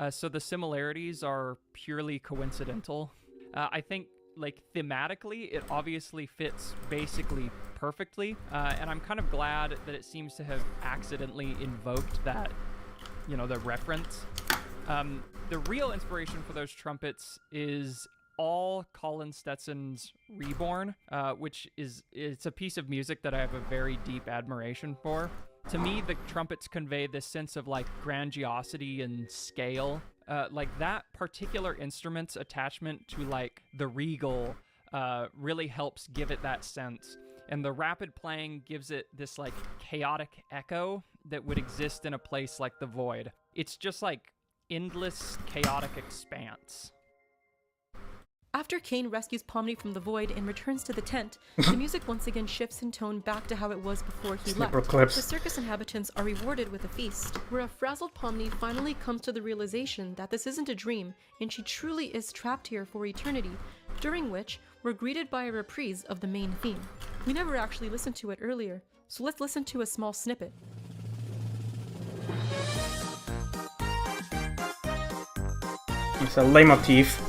So the similarities are purely coincidental. I think like thematically, it obviously fits basically perfectly. And I'm kind of glad that it seems to have accidentally invoked that, you know, the reference. The real inspiration for those trumpets is all Colin Stetson's Reborn, which it's a piece of music that I have a very deep admiration for. To me, the trumpets convey this sense of like grandiosity and scale. Like that particular instrument's attachment to like the regal really helps give it that sense. And the rapid playing gives it this like chaotic echo that would exist in a place like the void. It's just like endless chaotic expanse. After Kane rescues Pomni from the void and returns to the tent, the music once again shifts in tone back to how it was before he left. The circus inhabitants are rewarded with a feast, where a frazzled Pomni finally comes to the realization that this isn't a dream, and she truly is trapped here for eternity, during which we're greeted by a reprise of the main theme. We never actually listened to it earlier, so let's listen to a small snippet. It's a leitmotif.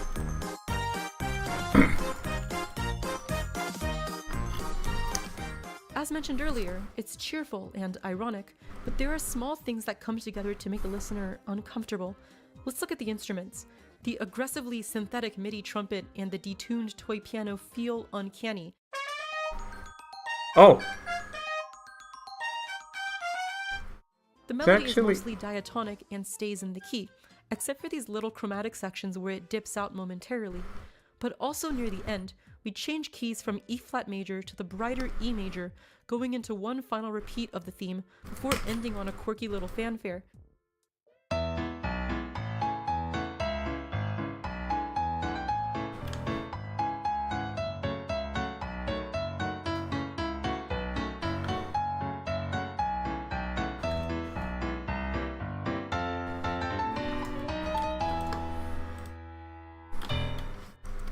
As mentioned earlier, it's cheerful and ironic, but there are small things that come together to make the listener uncomfortable. Let's look at the instruments. The aggressively synthetic MIDI trumpet and the detuned toy piano feel uncanny. Oh! The melody is mostly diatonic and stays in the key, except for these little chromatic sections where it dips out momentarily. But also near the end, we change keys from E-flat major to the brighter E major, going into one final repeat of the theme before ending on a quirky little fanfare.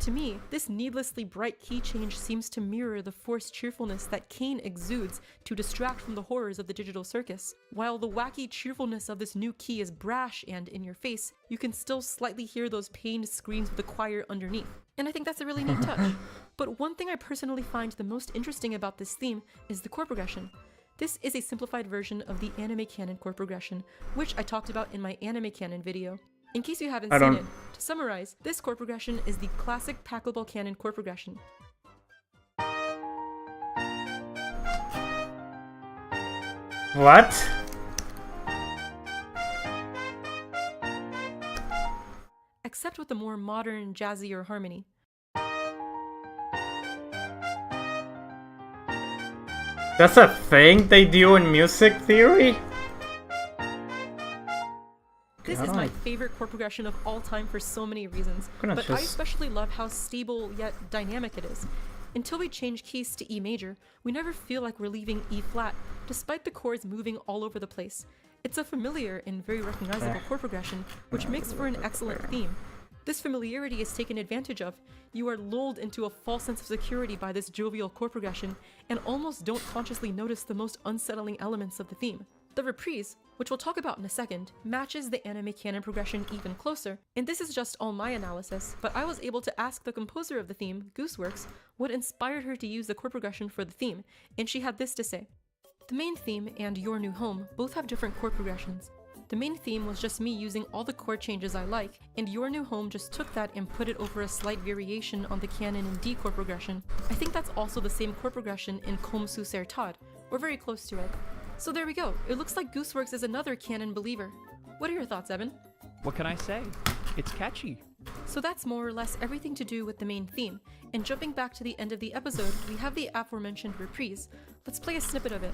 To me, this needlessly bright key change seems to mirror the forced cheerfulness that Kane exudes to distract from the horrors of the digital circus. While the wacky cheerfulness of this new key is brash and in your face, you can still slightly hear those pained screams of the choir underneath. And I think that's a really neat touch. But one thing I personally find the most interesting about this theme is the chord progression. This is a simplified version of the anime canon chord progression, which I talked about in my anime canon video. In case you haven't seen it, to summarize, this chord progression is the classic Pachelbel canon chord progression. What? Except with a more modern, jazzier harmony. That's a thing they do in music theory? This is my favorite chord progression of all time for so many reasons, but I especially love how stable yet dynamic it is. Until we change keys to E major, we never feel like we're leaving E flat, despite the chords moving all over the place. It's a familiar and very recognizable chord progression, which makes for an excellent theme. This familiarity is taken advantage of. You are lulled into a false sense of security by this jovial chord progression, and almost don't consciously notice the most unsettling elements of the theme. The reprise, which we'll talk about in a second, matches the anime canon progression even closer, and this is just all my analysis, but I was able to ask the composer of the theme, Gooseworks, what inspired her to use the chord progression for the theme, and she had this to say. The main theme and Your New Home both have different chord progressions. The main theme was just me using all the chord changes I like, and Your New Home just took that and put it over a slight variation on the canon in D chord progression. I think that's also the same chord progression in Comme sous ser Tad, or very close to it. So there we go, it looks like Gooseworks is another canon believer. What are your thoughts, Evan? What can I say? It's catchy. So that's more or less everything to do with the main theme, and jumping back to the end of the episode, we have the aforementioned reprise. Let's play a snippet of it.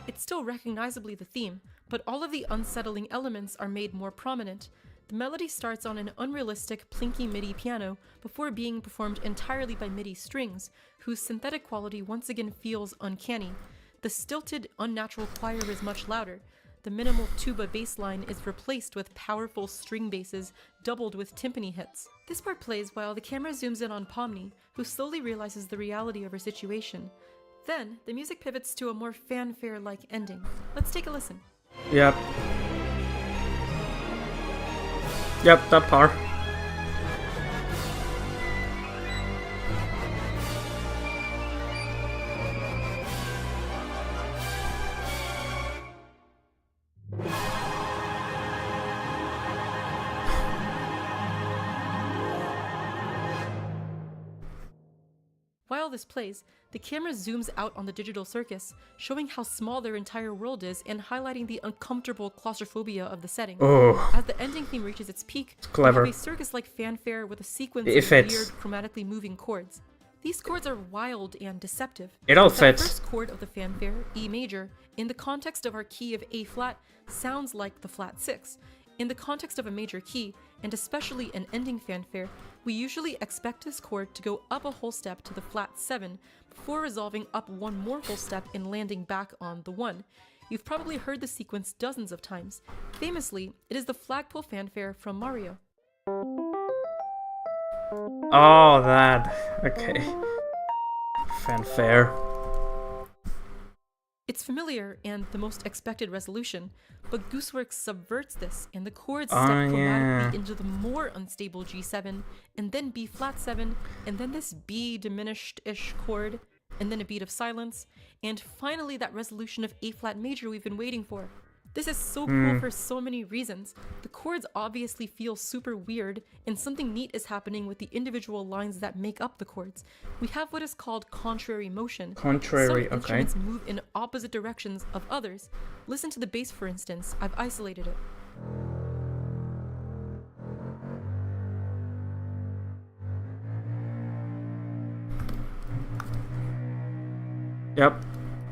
It's still recognizably the theme, but all of the unsettling elements are made more prominent. The melody starts on an unrealistic, plinky MIDI piano before being performed entirely by MIDI strings, whose synthetic quality once again feels uncanny. The stilted, unnatural choir is much louder. The minimal tuba bass line is replaced with powerful string basses, doubled with timpani hits. This part plays while the camera zooms in on Pomni, who slowly realizes the reality of her situation. Then, the music pivots to a more fanfare-like ending. Let's take a listen. Yep, that part. While this plays, the camera zooms out on the digital circus, showing how small their entire world is and highlighting the uncomfortable claustrophobia of the setting. Oh, As the ending theme reaches its peak, it's clever. we have a circus-like fanfare with a sequence It of fits. weird, chromatically moving chords. These chords are wild and deceptive. It all The fits. first chord of the fanfare, E major, in the context of our key of A flat, sounds like the flat 6. In the context of a major key, and especially an ending fanfare, we usually expect this chord to go up a whole step to the flat 7 before resolving up one more whole step and landing back on the 1. You've probably heard the sequence dozens of times. Famously, it is the flagpole fanfare from Mario. Oh, that. Okay. Fanfare. It's familiar and the most expected resolution, but Gooseworks subverts this, and the chords Oh, step yeah. chromatically into the more unstable G7, and then B flat 7, and then this B diminished-ish chord, and then a beat of silence, and finally that resolution of A flat major we've been waiting for. This is so cool for so many reasons. The chords obviously feel super weird, and something neat is happening with the individual lines that make up the chords. We have what is called contrary motion. Contrary, Some okay. instruments move in opposite directions of others. Listen to the bass, for instance. I've isolated it. Yep,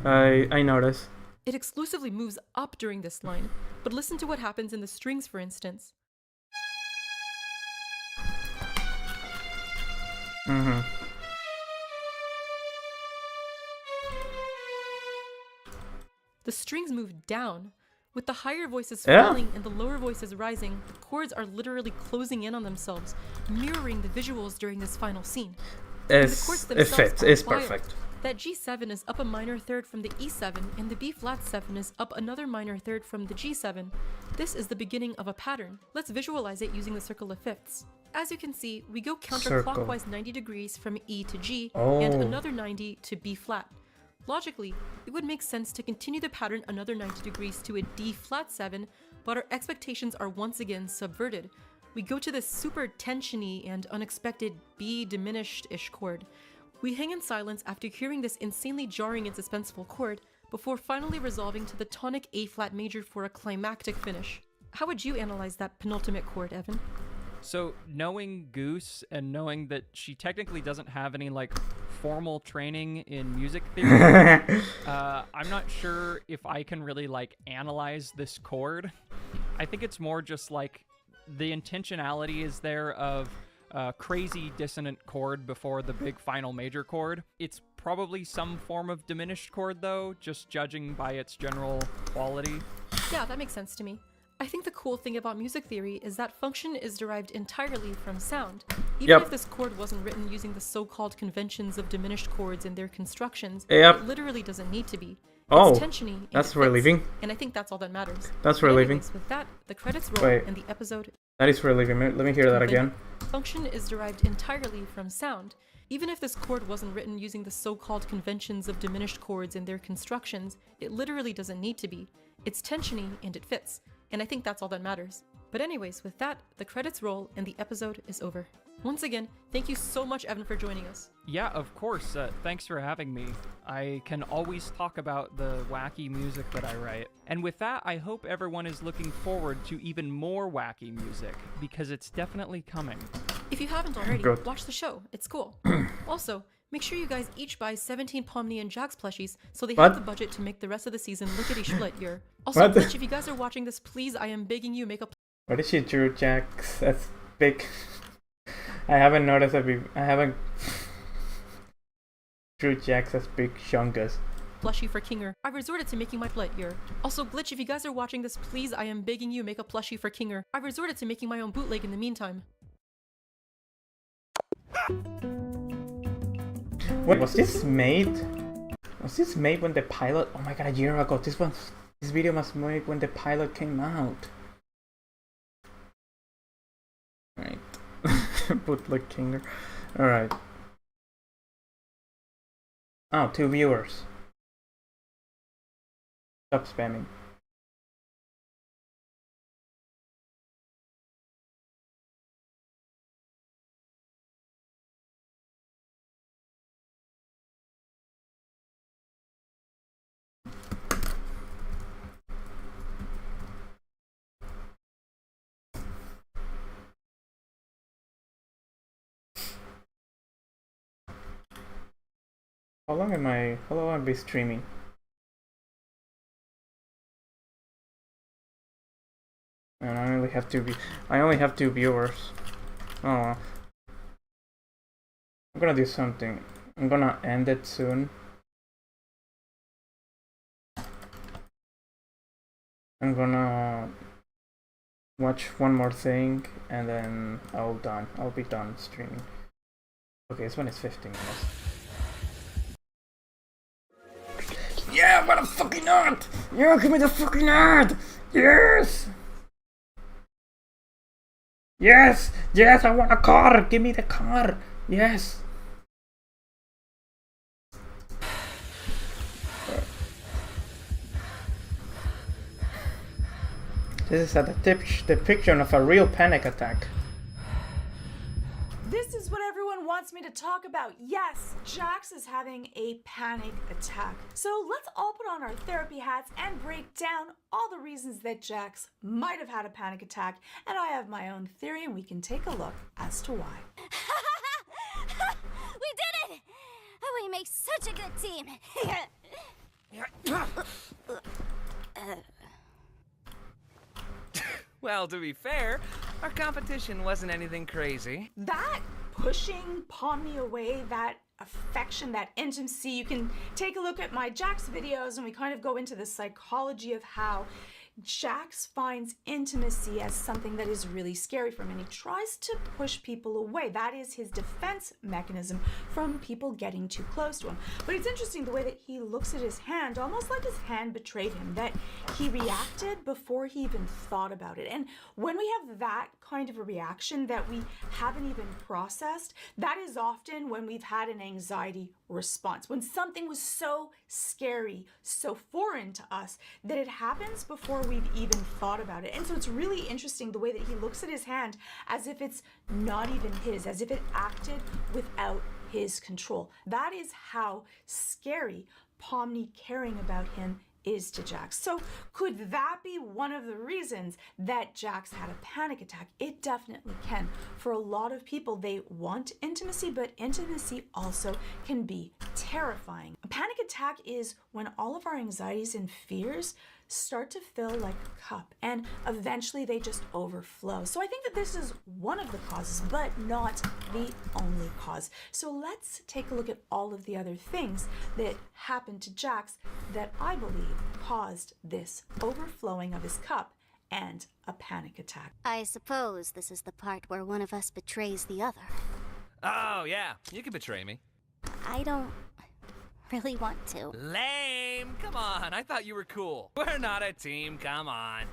I noticed. It exclusively moves up during this line, but listen to what happens in the strings, for instance. The strings move down. With the higher voices falling and the lower voices rising, the chords are literally closing in on themselves, mirroring the visuals during this final scene. And the chords It themselves fits, are it's wild. perfect. That G7 is up a minor third from the E7, and the B flat 7 is up another minor third from the G7. This is the beginning of a pattern. Let's visualize it using the circle of fifths. As you can see, we go counterclockwise 90 degrees from E to G, and another 90 to B flat. Logically, it would make sense to continue the pattern another 90 degrees to a D flat 7, but our expectations are once again subverted. We go to this super tensiony and unexpected B diminished-ish chord. We hang in silence after hearing this insanely jarring and suspenseful chord, before finally resolving to the tonic A flat major for a climactic finish. How would you analyze that penultimate chord, Evan? So, knowing Goose and knowing that she technically doesn't have any, formal training in music theory, I'm not sure if I can really, analyze this chord. I think it's more just, the intentionality is there of a crazy dissonant chord before the big final major chord. It's probably some form of diminished chord though, just judging by its general quality. Yeah, that makes sense to me. I think the cool thing about music theory is that function is derived entirely from sound. Even if this chord wasn't written using the so-called conventions of diminished chords and their constructions, it literally doesn't need to be. It's tensiony, that's relieving. And I think that's all that matters. That's relieving. Anyways, with that, the credits roll and the episode... That is relieving. Let me hear that again. Function is derived entirely from sound. Even if this chord wasn't written using the so-called conventions of diminished chords and their constructions, it literally doesn't need to be. It's tensiony and it fits. And I think that's all that matters. But anyways, with that, the credits roll and the episode is over. Once again, thank you so much, Evan, for joining us. Yeah, of course. Thanks for having me. I can always talk about the wacky music that I write. And with that, I hope everyone is looking forward to even more wacky music, because it's definitely coming. If you haven't already, watch the show. It's cool. Also, make sure you guys each buy 17 Pomni and Jax plushies so they have the budget to make the rest of the season lickety-split year. Also, Glitch, if you guys are watching this, please, I am begging you, make a... What is she drew, Jax? That's big. I haven't noticed I haven't drew Jax as big Shungus. Plushie for Kinger. I resorted to making my split year. Also, Glitch, if you guys are watching this, please, I am begging you, make a plushie for Kinger. I resorted to making my own bootleg in the meantime. Wait, was this made? Was this made when the pilot? Oh my god, a year ago. This video was made when the pilot came out. Right. Bootleg Kinger. Alright. Oh, 2 viewers. Stop spamming. How long am I be streaming? And I only have two viewers. Oh well. I'm gonna do something. I'm gonna end it soon. I'm gonna watch one more thing and then I'll be done streaming. Okay, this one is 15 minutes. Yeah, what a fucking art! Yeah, give me the fucking art! Yes! Yes! Yes, I want a car! Give me the car! Yes! This is a depiction of a real panic attack. This is what everyone wants me to talk about. Yes, Jax is having a panic attack. So let's all put on our therapy hats and break down all the reasons that Jax might have had a panic attack. And I have my own theory and we can take a look as to why. We did it! We make such a good team. Well, to be fair, our competition wasn't anything crazy. That pushing Pomni away, that affection, that intimacy, you can take a look at my Jax videos and we kind of go into the psychology of how Jax finds intimacy as something that is really scary for him, and he tries to push people away. That is his defense mechanism from people getting too close to him. But it's interesting the way that he looks at his hand, almost like his hand betrayed him, that he reacted before he even thought about it. And when we have that kind of a reaction that we haven't even processed, that is often when we've had an anxiety response, when something was so scary, so foreign to us, that it happens before we've even thought about it. And so it's really interesting the way that he looks at his hand as if it's not even his, as if it acted without his control. That is how scary Pomni caring about him is to Jax. So could that be one of the reasons that Jax had a panic attack? It definitely can. For a lot of people, they want intimacy, but intimacy also can be terrifying. A panic attack is when all of our anxieties and fears start to fill like a cup, and eventually they just overflow. So I think that this is one of the causes, but not the only cause. So let's take a look at all of the other things that happened to Jax that I believe caused this overflowing of his cup and a panic attack. I suppose this is the part where one of us betrays the other. Oh, yeah. You can betray me. I don't really want to. Lame! Come on, I thought you were cool. We're not a team, come on.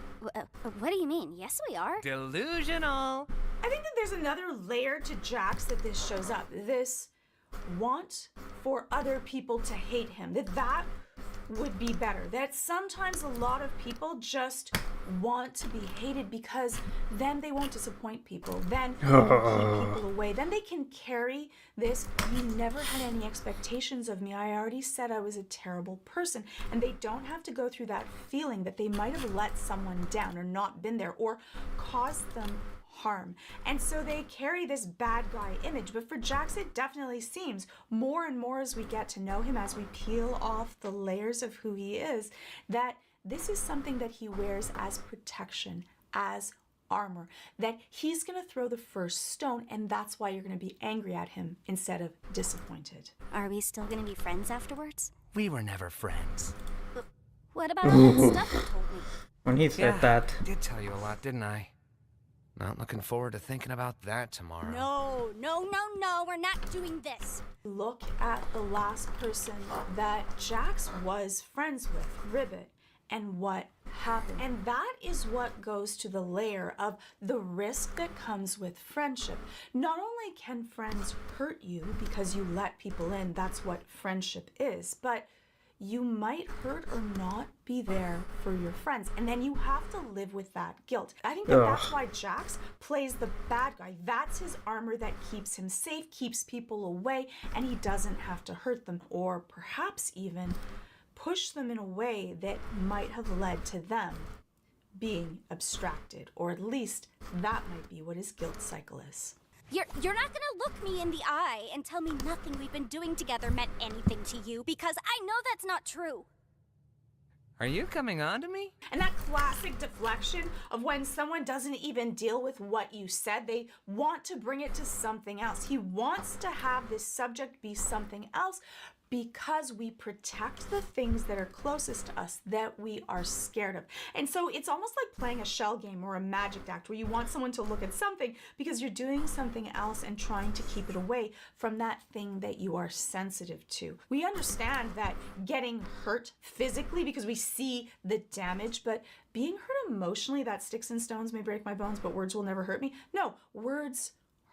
What do you mean? Yes, we are. Delusional. I think that there's another layer to Jax that this shows up. This want for other people to hate him. That would be better. That sometimes a lot of people just want to be hated because then they won't disappoint people. Then they won't keep people away. Then they can carry this, you never had any expectations of me. I already said I was a terrible person. And they don't have to go through that feeling that they might have let someone down or not been there or caused them harm. And so they carry this bad guy image. But for Jax, it definitely seems more and more as we get to know him, as we peel off the layers of who he is, that this is something that he wears as protection, as armor, that he's going to throw the first stone, and that's why you're going to be angry at him instead of disappointed. Are we still going to be friends afterwards? We were never friends. What about all that stuff you told me? When he said that. I did tell you a lot, didn't I? Not looking forward to thinking about that tomorrow. No, we're not doing this. Look at the last person that Jax was friends with, Ribbit, and what happened. And that is what goes to the layer of the risk that comes with friendship. Not only can friends hurt you because you let people in, that's what friendship is, but you might hurt or not be there for your friends. And then you have to live with that guilt. I think that that's why Jax plays the bad guy. That's his armor that keeps him safe, keeps people away, and he doesn't have to hurt them or perhaps even push them in a way that might have led to them being abstracted, or at least that might be what his guilt cycle is. You're not gonna look me in the eye and tell me nothing we've been doing together meant anything to you, because I know that's not true. Are you coming on to me? And that classic deflection of when someone doesn't even deal with what you said, they want to bring it to something else. He wants to have this subject be something else because we protect the things that are closest to us that we are scared of. And so it's almost like playing a shell game or a magic act where you want someone to look at something because you're doing something else and trying to keep it away from that thing that you are sensitive to. We understand that getting hurt physically because we see the damage, but being hurt emotionally, that sticks and stones may break my bones, but words will never hurt me. No, words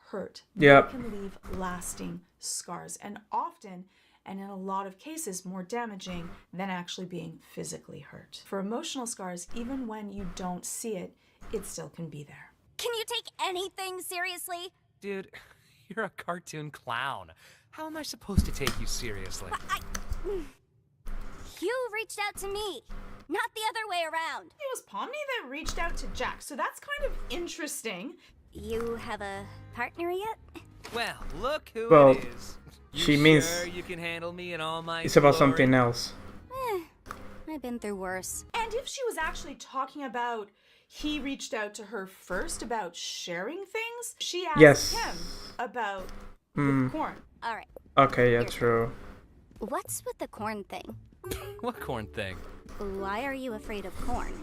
hurt. Yep. They can leave lasting scars, and often, and in a lot of cases, more damaging than actually being physically hurt. For emotional scars, even when you don't see it, it still can be there. Can you take anything seriously? Dude, you're a cartoon clown. How am I supposed to take you seriously? You reached out to me, not the other way around. It was Pomni that reached out to Jack, so that's kind of interesting. You have a partner yet? Well, look who Well, it is. She You means sure you can handle me and all my it's about glory? something else. I've been through worse. And if she was actually talking about he reached out to her first about sharing things, she asked him about the corn. All right. Okay, yeah, true. What's with the corn thing? What corn thing? Why are you afraid of corn?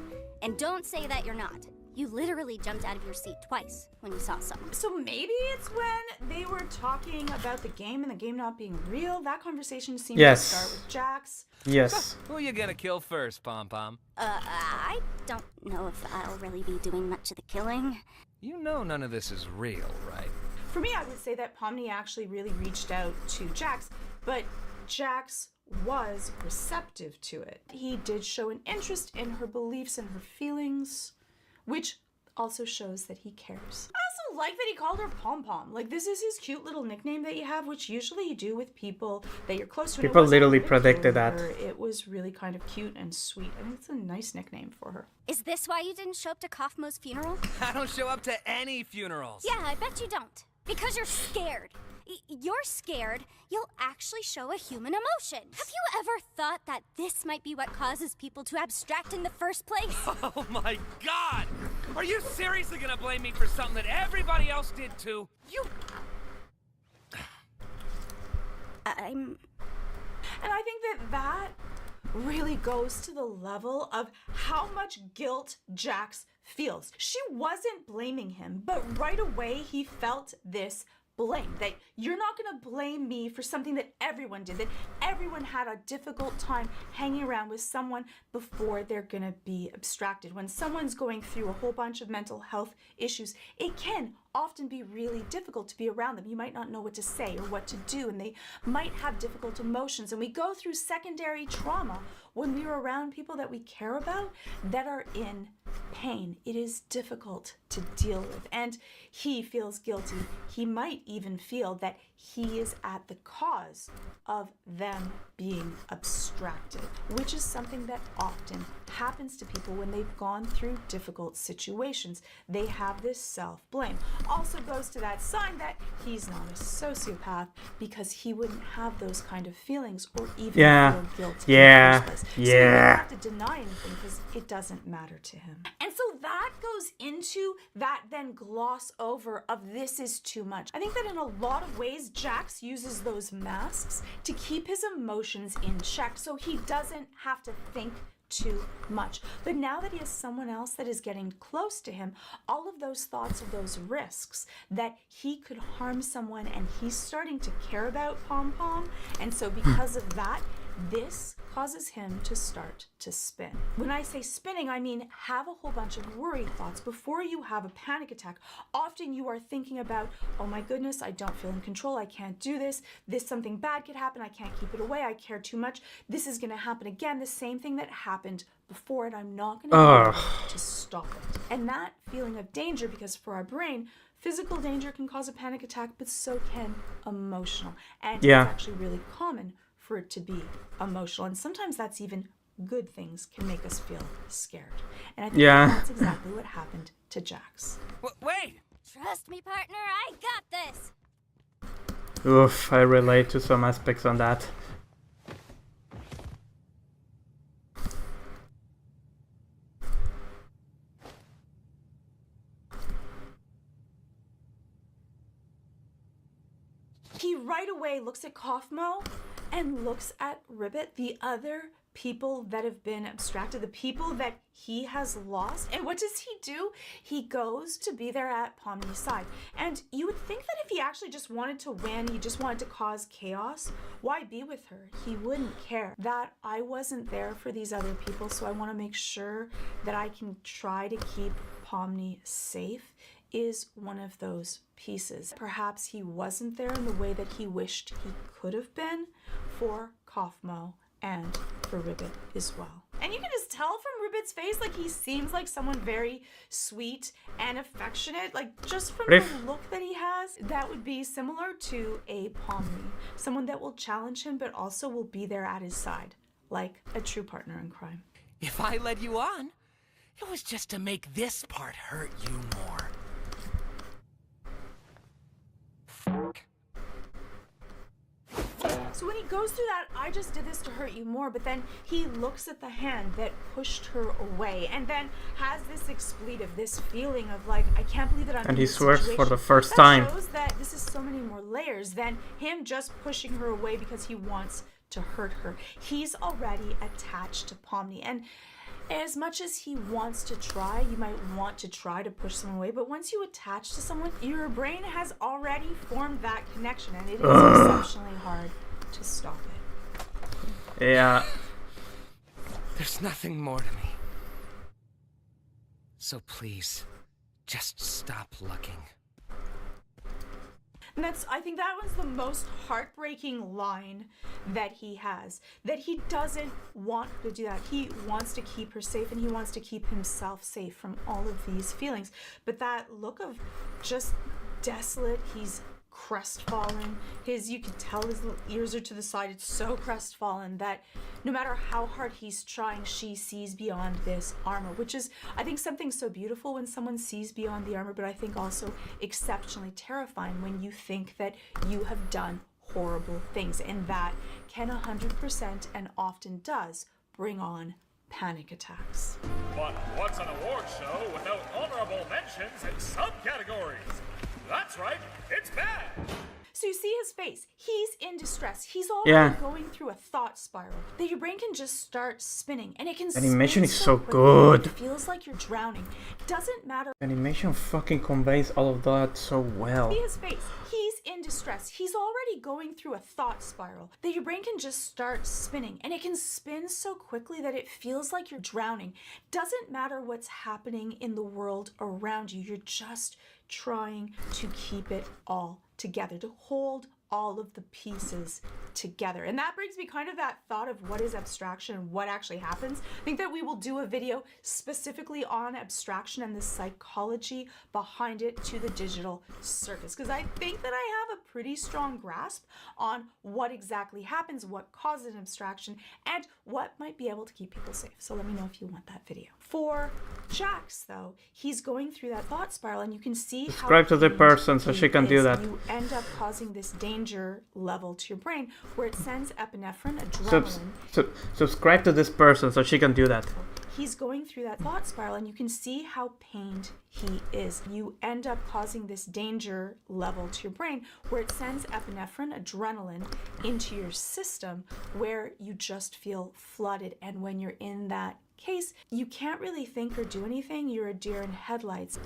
And don't say that you're not. You literally jumped out of your seat twice when you saw some. So maybe it's when they were talking about the game and the game not being real. That conversation seemed to start with Jax. Yes. Who are you gonna kill first, Pom Pom? I don't know if I'll really be doing much of the killing. You know none of this is real, right? For me, I would say that Pomni actually really reached out to Jax, but Jax was receptive to it. He did show an interest in her beliefs and her feelings, which also shows that he cares. I also like that he called her Pom Pom. Like, this is his cute little nickname that you have, which usually you do with people that you're close to. People literally predicted that. It was really kind of cute and sweet. I think it's a nice nickname for her. Is this why you didn't show up to Kaufmo's funeral? I don't show up to any funerals. Yeah, I bet you don't. Because you're scared. You're scared. You'll actually show a human emotion. Have you ever thought that this might be what causes people to abstract in the first place? Oh my god! Are you seriously gonna blame me for something that everybody else did too? You... And I think that really goes to the level of how much guilt Jax feels. She wasn't blaming him, but right away he felt this blame, that you're not going to blame me for something that everyone did, that everyone had a difficult time hanging around with someone before they're going to be abstracted. When someone's going through a whole bunch of mental health issues, it can often be really difficult to be around them. You might not know what to say or what to do, and they might have difficult emotions. And we go through secondary trauma when we are around people that we care about that are in pain. It is difficult to deal with, and he feels guilty. He might even feel that he is at the cause of them being abstracted, which is something that often happens to people when they've gone through difficult situations. They have this self-blame. Also goes to that sign that he's not a sociopath, because he wouldn't have those kind of feelings or even feel guilty in the first place. So he doesn't have to deny anything because it doesn't matter to him. And so that goes into that then gloss over of this is too much. I think that in a lot of ways, Jax uses those masks to keep his emotions in check so he doesn't have to think too much. But now that he has someone else that is getting close to him, all of those thoughts of those risks that he could harm someone, and he's starting to care about Pom Pom, and so because of that, this causes him to start to spin. When I say spinning, I mean have a whole bunch of worry thoughts. Before you have a panic attack, often you are thinking about, oh my goodness, I don't feel in control, I can't do this, something bad could happen, I can't keep it away, I care too much, this is gonna happen again, the same thing that happened before, and I'm not gonna be able to stop it. And that feeling of danger, because for our brain, physical danger can cause a panic attack, but so can emotional. And it's actually really common for it to be emotional, and sometimes that's even good things can make us feel scared. And I think that's exactly what happened to Jax. Wait! Trust me, partner, I got this! Oof, I relate to some aspects on that. He right away looks at Kaufmo and looks at Ribbit, the other people that have been abstracted, the people that he has lost. And what does he do? He goes to be there at Pomni's side. And you would think that if he actually just wanted to win, he just wanted to cause chaos, why be with her? He wouldn't care. That I wasn't there for these other people, so I want to make sure that I can try to keep Pomni safe, is one of those pieces. Perhaps he wasn't there in the way that he wished he could have been for Kaufmo and for Ribbit as well. And you can just tell from Ribbit's face, like he seems like someone very sweet and affectionate, like just from the look that he has, that would be similar to a Pomni, someone that will challenge him but also will be there at his side, like a true partner in crime. If I led you on, it was just to make this part hurt you more. So when he goes through that, I just did this to hurt you more, but then he looks at the hand that pushed her away and then has this expletive, this feeling of like, I can't believe that I'm in this situation. And he swears for the first time. That shows that this is so many more layers than him just pushing her away because he wants to hurt her. He's already attached to Pomni, and as much as he wants to try, you might want to try to push someone away, but once you attach to someone, your brain has already formed that connection, and it is exceptionally hard to stop it. Yeah. There's nothing more to me. So please, just stop looking. And I think that was the most heartbreaking line that he has, that he doesn't want to do that. He wants to keep her safe, and he wants to keep himself safe from all of these feelings. But that look of just desolate, he's crestfallen. You can tell his little ears are to the side. It's so crestfallen that no matter how hard he's trying, she sees beyond this armor, which is, I think, something so beautiful when someone sees beyond the armor, but I think also exceptionally terrifying when you think that you have done horrible things, and that can 100% and often does bring on panic attacks. But what's an award show without honorable mentions in subcategories? That's right, it's bad! So you see his face. He's in distress. He's already going through a thought spiral that your brain can just start spinning, and it can animation is so quickly. good. It feels like you're drowning. Doesn't matter. Animation fucking conveys all of that so well. See his face. He's in distress. He's already going through a thought spiral that your brain can just start spinning, and it can spin so quickly that it feels like you're drowning. Doesn't matter what's happening in the world around you. You're just trying to keep it all together, to hold all of the pieces together. And that brings me kind of that thought of what is abstraction and what actually happens. I think that we will do a video specifically on abstraction and the psychology behind it to the digital circus, because I think that I have a pretty strong grasp on what exactly happens, what causes an abstraction, and what might be able to keep people safe. So let me know if you want that video. For Jax, though, he's going through that thought spiral, and you can see subscribe to the person so she can do that. You end up causing this danger level to your brain where it sends epinephrine, adrenaline. Subscribe to this person so she can do that. He's going through that thought spiral, and you can see how pained he is. You end up causing this danger level to your brain where it sends epinephrine, adrenaline, into your system where you just feel flooded. And when you're in that case, you can't really think or do anything. You're a deer in headlights.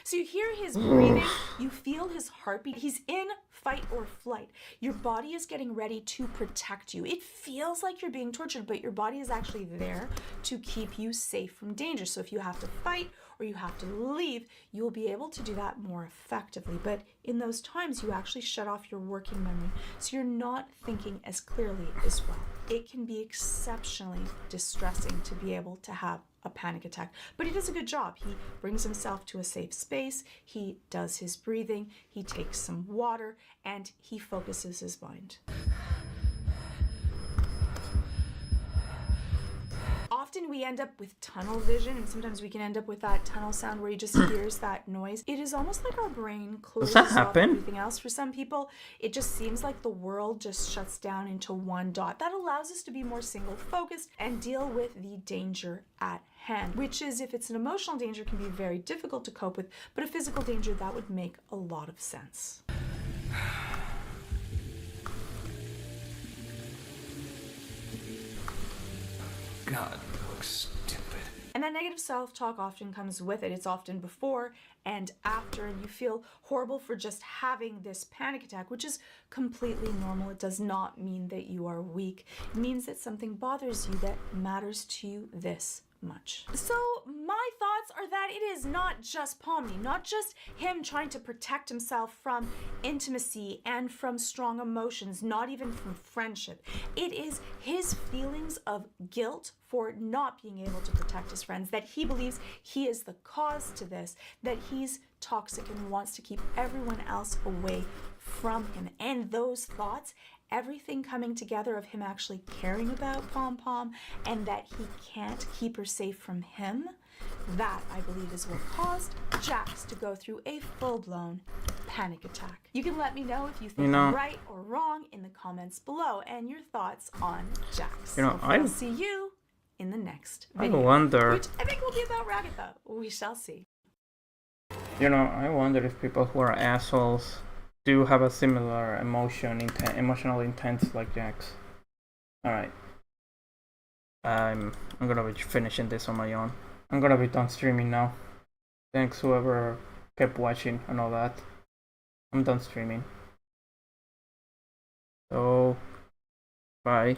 So you hear his breathing, you feel his heartbeat. He's in fight or flight. Your body is getting ready to protect you. It feels like you're being tortured, but your body is actually there to keep you safe from danger. So if you have to fight or you have to leave, you will be able to do that more effectively. But in those times, you actually shut off your working memory, so you're not thinking as clearly as well. It can be exceptionally distressing to be able to have a panic attack, but he does a good job. He brings himself to a safe space, he does his breathing, he takes some water, and he focuses his mind. Often we end up with tunnel vision, and sometimes we can end up with that tunnel sound where he just hears that noise. It is almost like our brain closes off everything else. For some people, it just seems like the world just shuts down into one dot. That allows us to be more single focused and deal with the danger at hand, which is, if it's an emotional danger, can be very difficult to cope with, but a physical danger, that would make a lot of sense. God, you look stupid. And that negative self-talk often comes with it. It's often before and after, and you feel horrible for just having this panic attack, which is completely normal. It does not mean that you are weak. It means that something bothers you that matters to you this much. So my thoughts are that it is not just Pomni, not just him trying to protect himself from intimacy and from strong emotions, not even from friendship. It is his feelings of guilt for not being able to protect his friends, that he believes he is the cause to this, that he's toxic and wants to keep everyone else away from him. And those thoughts, everything coming together of him actually caring about Pom Pom and that he can't keep her safe from him, that, I believe, is what caused Jax to go through a full-blown panic attack. You can let me know if you think I'm right or wrong in the comments below, and your thoughts on Jax. I'll see you in the next video. I wonder, which I think will be about Ragatha. We shall see. I wonder if people who are assholes do have a similar emotional intent like Jax. Alright. I'm gonna be finishing this on my own. I'm gonna be done streaming now. Thanks whoever kept watching and all that. I'm done streaming. So, bye.